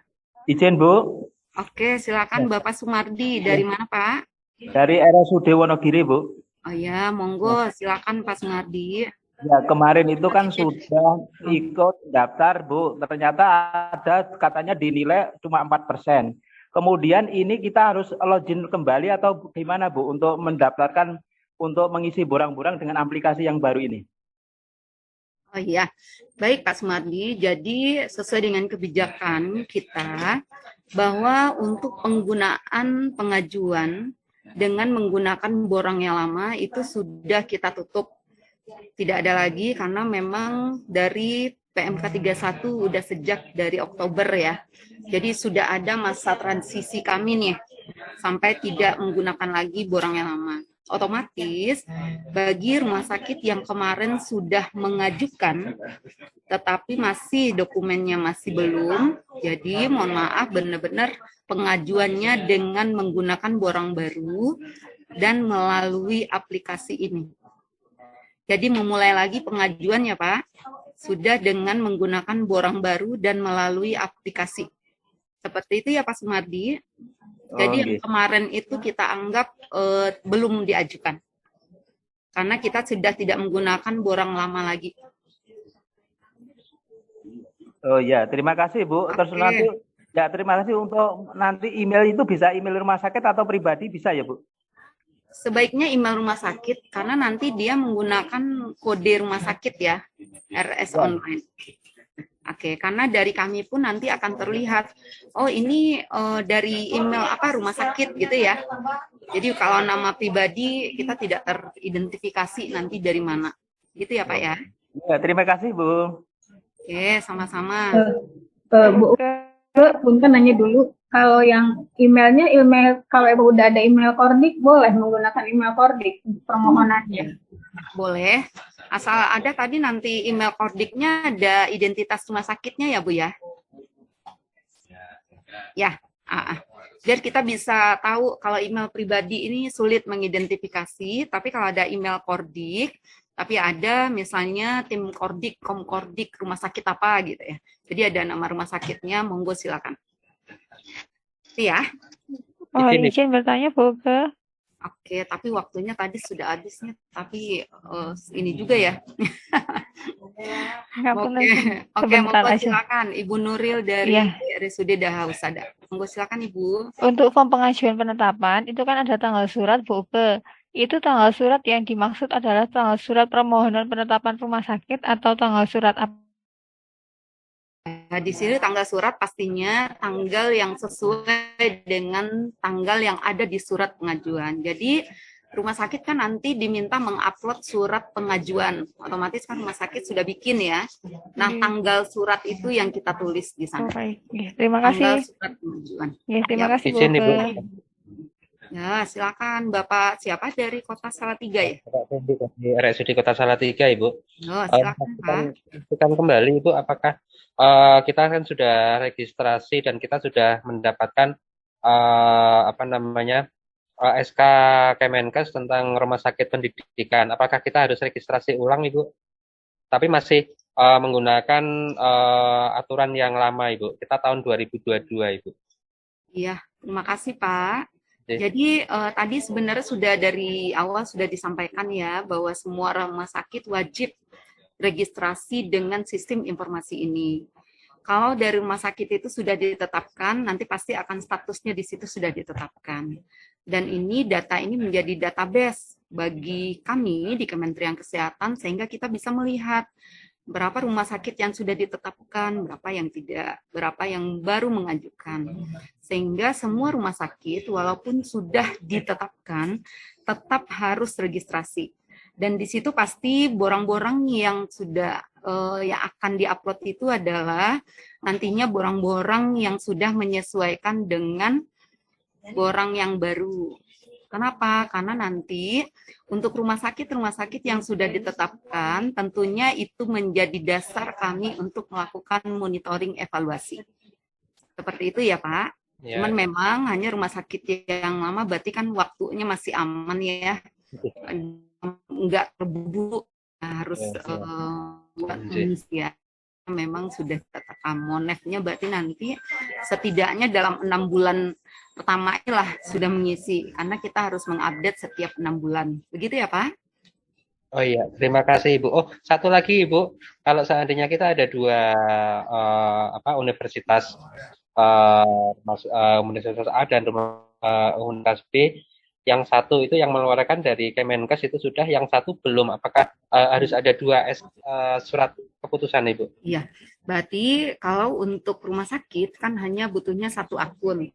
Izin Bu, Oke, silakan Bapak Sumardi. Dari mana Pak? dari RSUD Wonogiri Bu. Oh ya, monggo silakan Pak Sumardi. Ya kemarin itu kan sudah ikut daftar Bu, ternyata ada katanya dinilai cuma 4%. Kemudian ini kita harus login kembali atau gimana Bu untuk mendaftarkan untuk mengisi borang-borang dengan aplikasi yang baru ini? Oh iya, baik Pak Sumardi. Jadi sesuai dengan kebijakan kita bahwa untuk penggunaan pengajuan dengan menggunakan borang yang lama itu sudah kita tutup. Tidak ada lagi karena memang dari PMK 31 udah sejak dari Oktober ya. Jadi sudah ada masa transisi kami nih sampai tidak menggunakan lagi borang yang lama. Otomatis bagi rumah sakit yang kemarin sudah mengajukan tetapi masih dokumennya masih belum, jadi mohon maaf benar-benar pengajuannya dengan menggunakan borang baru dan melalui aplikasi ini. Jadi memulai lagi pengajuan ya Pak, sudah dengan menggunakan borang baru dan melalui aplikasi. Seperti itu ya Pak Sumardi. Jadi yang kemarin itu kita anggap belum diajukan. Karena kita sudah tidak menggunakan borang lama lagi. Oh ya, terima kasih Bu. Terus nanti ya terima kasih untuk nanti email itu bisa email rumah sakit atau pribadi bisa ya Bu? Sebaiknya email rumah sakit karena nanti dia menggunakan kode rumah sakit ya, RS online. Oke, karena dari kami pun nanti akan terlihat, oh ini dari email apa rumah sakit gitu ya. Jadi kalau nama pribadi kita tidak teridentifikasi nanti dari mana, gitu ya Pak ya. Ya, terima kasih Bu. Oke, sama-sama. Bu, punten nanya dulu, kalau yang emailnya kalau Ibu udah ada email Kordik, boleh menggunakan email Kordik permohonannya? Boleh. Asal ada tadi nanti email Kordiknya ada identitas rumah sakitnya ya Bu ya. Ya, biar kita bisa tahu kalau email pribadi ini sulit mengidentifikasi, tapi kalau ada email Kordik, tapi ada misalnya tim Kordik, Komkordik, rumah sakit apa gitu ya. Jadi ada nama rumah sakitnya, monggo silakan. Itu ya. Oh, izin bertanya Bu ke. Oke, tapi waktunya tadi sudah habisnya, tapi ini juga ya. Oke, monggo silakan Ibu Nuril dari RSUD Daha Husada. Monggo silakan Ibu. Untuk form pengajuan penetapan itu kan ada tanggal surat Bu ke. Itu tanggal surat yang dimaksud adalah tanggal surat permohonan penetapan rumah sakit atau tanggal surat apa? Di sini tanggal surat pastinya tanggal yang sesuai dengan tanggal yang ada di surat pengajuan. Jadi rumah sakit kan nanti diminta mengupload surat pengajuan. Otomatis kan rumah sakit sudah bikin ya. Nah, tanggal surat itu yang kita tulis di sana. Terima kasih. Tanggal surat pengajuan. Terima kasih Bu. Ya, silakan Bapak siapa dari Kota Salatiga ya? Di RSUD Kota Salatiga, Ibu. Oh, silakan Pak. Kita kembali Ibu, apakah kita kan sudah registrasi dan kita sudah mendapatkan SK Kemenkes tentang rumah sakit pendidikan. Apakah kita harus registrasi ulang Ibu? Tapi masih menggunakan aturan yang lama Ibu. Kita tahun 2022 Ibu. Iya, terima kasih Pak. Jadi tadi sebenarnya sudah dari awal sudah disampaikan ya bahwa semua rumah sakit wajib registrasi dengan sistem informasi ini. Kalau dari rumah sakit itu sudah ditetapkan, nanti pasti akan statusnya di situ sudah ditetapkan. Dan ini data ini menjadi database bagi kami di Kementerian Kesehatan sehingga kita bisa melihat berapa rumah sakit yang sudah ditetapkan, berapa yang tidak, berapa yang baru mengajukan. Sehingga semua rumah sakit walaupun sudah ditetapkan tetap harus registrasi. Dan di situ pasti borang-borang yang sudah yang akan diupload itu adalah nantinya borang-borang yang sudah menyesuaikan dengan borang yang baru. Kenapa? Karena nanti untuk rumah sakit yang sudah ditetapkan tentunya itu menjadi dasar kami untuk melakukan monitoring evaluasi. Seperti itu ya Pak. Ya. Cuman memang hanya rumah sakit yang lama berarti kan waktunya masih aman ya. Enggak terburu harus ya. Memang sudah ditetapkan monefnya berarti nanti setidaknya dalam 6 bulan pertama lah sudah mengisi karena kita harus mengupdate setiap 6 bulan. Begitu ya Pak? Oh iya, terima kasih Ibu. Oh, satu lagi Ibu, kalau seandainya kita ada dua universitas Universitas A dan Universitas B, yang satu itu yang mengeluarkan dari Kemenkes itu sudah, yang satu belum. Apakah harus ada 2 surat keputusan, Ibu? Iya, berarti kalau untuk rumah sakit kan hanya butuhnya 1 akun.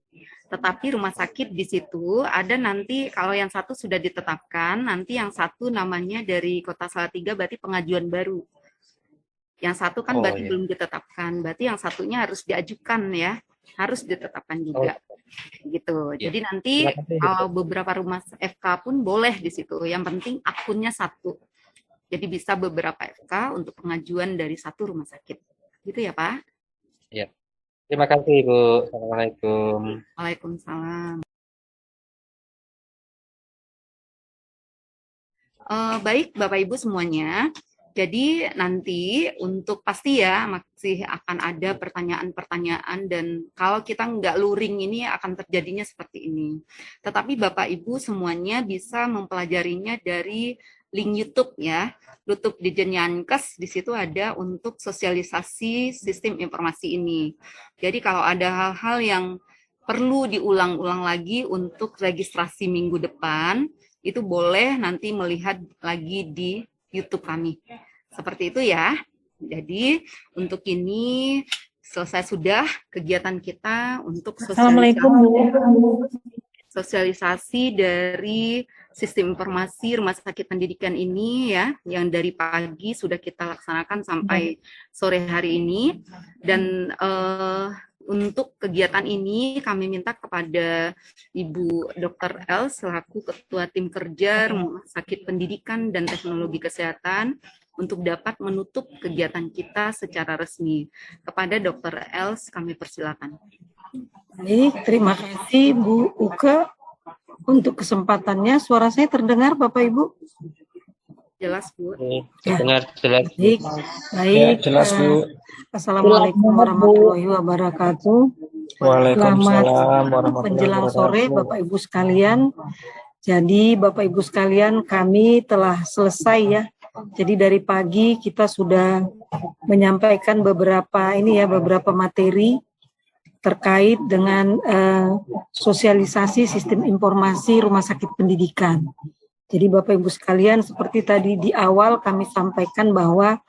Tetapi rumah sakit di situ ada nanti kalau yang satu sudah ditetapkan, nanti yang satu namanya dari Kota Salatiga berarti pengajuan baru. Yang satu kan berarti belum ditetapkan, berarti yang satunya harus diajukan ya, harus ditetapkan juga. Gitu. Jadi nanti kalau beberapa rumah FK pun boleh di situ. Yang penting akunnya 1. Jadi bisa beberapa FK untuk pengajuan dari 1 rumah sakit. Gitu ya, Pak? Iya. Terima kasih, Ibu. Assalamualaikum. Waalaikumsalam. Baik, Bapak Ibu semuanya. Jadi nanti untuk pasti ya masih akan ada pertanyaan-pertanyaan dan kalau kita nggak luring ini akan terjadinya seperti ini. Tetapi Bapak Ibu semuanya bisa mempelajarinya dari link YouTube ya. YouTube Ditjen Yankes di situ ada untuk sosialisasi sistem informasi ini. Jadi kalau ada hal-hal yang perlu diulang-ulang lagi untuk registrasi minggu depan, itu boleh nanti melihat lagi di YouTube kami. Seperti itu ya. Jadi untuk ini selesai sudah kegiatan kita untuk sosialisasi dari sistem informasi rumah sakit pendidikan ini ya, yang dari pagi sudah kita laksanakan sampai sore hari ini. Dan untuk kegiatan ini kami minta kepada Ibu Dr. L selaku Ketua Tim Kerja Rumah Sakit Pendidikan dan Teknologi Kesehatan untuk dapat menutup kegiatan kita secara resmi. Kepada Dr. El kami persilakan. Baik, terima kasih Bu Uke untuk kesempatannya. Suara saya terdengar Bapak Ibu? Jelas, Bu. Dengar jelas. Baik, baik. Ya, jelas, Bu. Assalamualaikum warahmatullahi wabarakatuh. Waalaikumsalam Menjelang sore Bapak Ibu sekalian. Jadi Bapak Ibu sekalian, kami telah selesai ya. Jadi dari pagi kita sudah menyampaikan beberapa materi terkait dengan sosialisasi sistem informasi rumah sakit pendidikan. Jadi Bapak Ibu sekalian, seperti tadi di awal kami sampaikan bahwa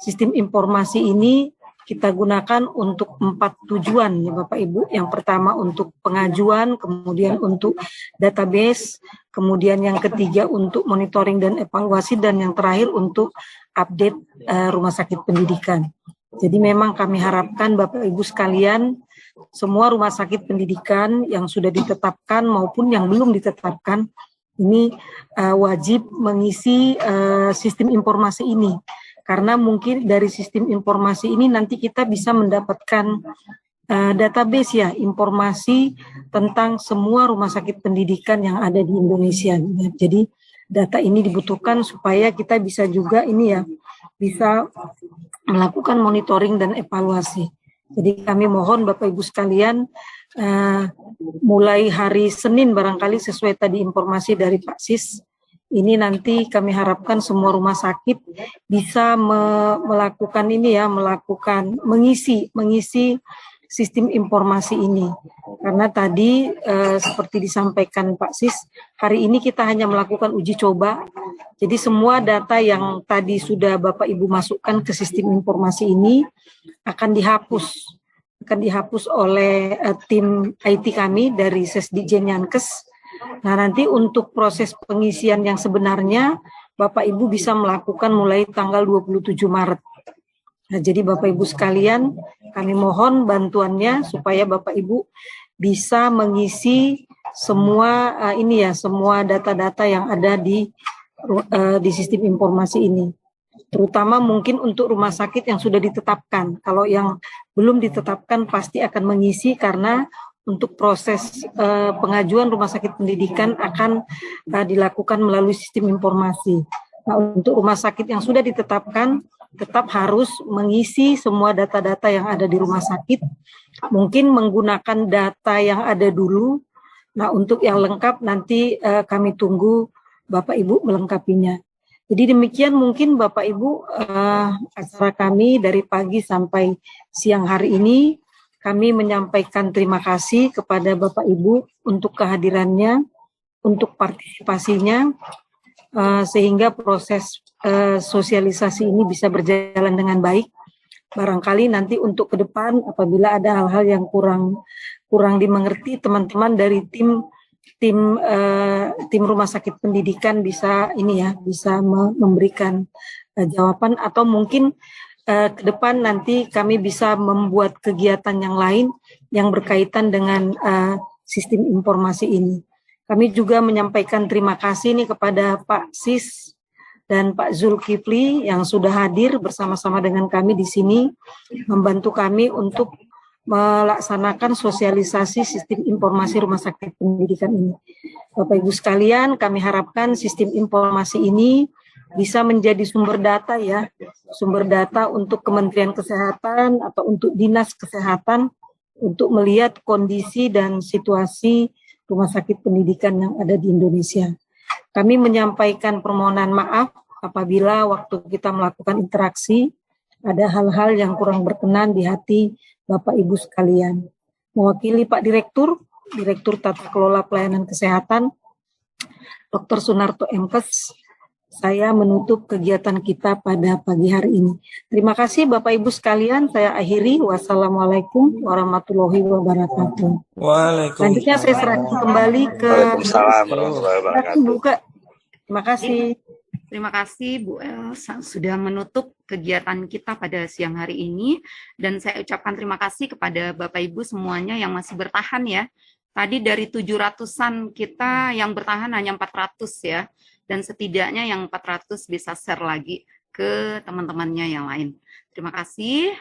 sistem informasi ini kita gunakan untuk 4 tujuan ya Bapak Ibu. Yang pertama untuk pengajuan, kemudian untuk database, kemudian yang ketiga untuk monitoring dan evaluasi, dan yang terakhir untuk update rumah sakit pendidikan. Jadi memang kami harapkan Bapak Ibu sekalian, semua rumah sakit pendidikan yang sudah ditetapkan maupun yang belum ditetapkan, ini wajib mengisi sistem informasi ini. Karena mungkin dari sistem informasi ini nanti kita bisa mendapatkan database ya, informasi tentang semua rumah sakit pendidikan yang ada di Indonesia. Jadi data ini dibutuhkan supaya kita bisa juga ini ya, bisa melakukan monitoring dan evaluasi. Jadi kami mohon Bapak Ibu sekalian, mulai hari Senin barangkali sesuai tadi informasi dari Pak Sis, ini nanti kami harapkan semua rumah sakit bisa melakukan ini ya, mengisi sistem informasi ini. Karena tadi seperti disampaikan Pak Sis, hari ini kita hanya melakukan uji coba. Jadi semua data yang tadi sudah Bapak Ibu masukkan ke sistem informasi ini akan dihapus oleh tim IT kami dari Sesdikjen Yankes. Nah, nanti untuk proses pengisian yang sebenarnya Bapak Ibu bisa melakukan mulai tanggal 27 Maret. Nah, jadi Bapak Ibu sekalian, kami mohon bantuannya supaya Bapak Ibu bisa mengisi semua semua data-data yang ada di sistem informasi ini. Terutama mungkin untuk rumah sakit yang sudah ditetapkan. Kalau yang belum ditetapkan pasti akan mengisi, karena untuk proses pengajuan rumah sakit pendidikan akan dilakukan melalui sistem informasi. Nah, untuk rumah sakit yang sudah ditetapkan tetap harus mengisi semua data-data yang ada di rumah sakit, mungkin menggunakan data yang ada dulu. Nah, untuk yang lengkap nanti kami tunggu Bapak Ibu melengkapinya. Jadi demikian mungkin Bapak Ibu acara kami dari pagi sampai siang hari ini. Kami menyampaikan terima kasih kepada Bapak Ibu untuk kehadirannya, untuk partisipasinya, sehingga proses sosialisasi ini bisa berjalan dengan baik. Barangkali nanti untuk ke depan apabila ada hal-hal yang kurang dimengerti, teman-teman dari tim rumah sakit pendidikan bisa memberikan jawaban, atau mungkin ke depan nanti kami bisa membuat kegiatan yang lain yang berkaitan dengan sistem informasi ini. Kami juga menyampaikan terima kasih nih kepada Pak Sis dan Pak Zulkifli yang sudah hadir bersama-sama dengan kami di sini, membantu kami untuk melaksanakan sosialisasi sistem informasi rumah sakit pendidikan ini. Bapak Ibu sekalian, kami harapkan sistem informasi ini bisa menjadi sumber data untuk Kementerian Kesehatan atau untuk Dinas Kesehatan untuk melihat kondisi dan situasi rumah sakit pendidikan yang ada di Indonesia. Kami menyampaikan permohonan maaf apabila waktu kita melakukan interaksi ada hal-hal yang kurang berkenan di hati Bapak Ibu sekalian. Mewakili Pak Direktur Tata Kelola Pelayanan Kesehatan, Dr. Sunarto MKes, saya menutup kegiatan kita pada pagi hari ini. Terima kasih Bapak Ibu sekalian, saya akhiri. Wassalamualaikum warahmatullahi wabarakatuh. Selanjutnya saya serahkan kembali ke Waalaikumsalam warahmatullahi wabarakatuh. Terima kasih. Terima kasih Bu Elsa sudah menutup kegiatan kita pada siang hari ini, dan saya ucapkan terima kasih kepada Bapak Ibu semuanya yang masih bertahan ya. Tadi dari 700-an kita yang bertahan hanya 400 ya, dan setidaknya yang 400 bisa share lagi ke teman-temannya yang lain. Terima kasih.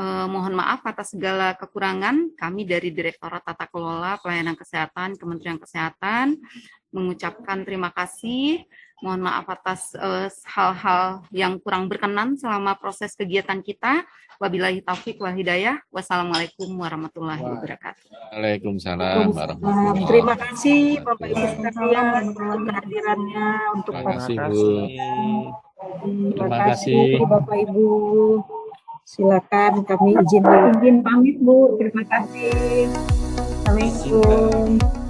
Mohon maaf atas segala kekurangan. Kami dari Direktorat Tata Kelola Pelayanan Kesehatan Kementerian Kesehatan mengucapkan terima kasih. Mohon maaf atas hal-hal yang kurang berkenan selama proses kegiatan kita. Wabillahi taufik wal hidayah. Wassalamualaikum warahmatullahi wabarakatuh. Waalaikumsalam warahmatullahi wabarakatuh. Terima kasih Bapak Ibu sekalian untuk kehadirannya, untuk Terima kasih Bu. Terima kasih Bapak Ibu. Silakan kami izin pamit Bu. Terima kasih. Assalamualaikum.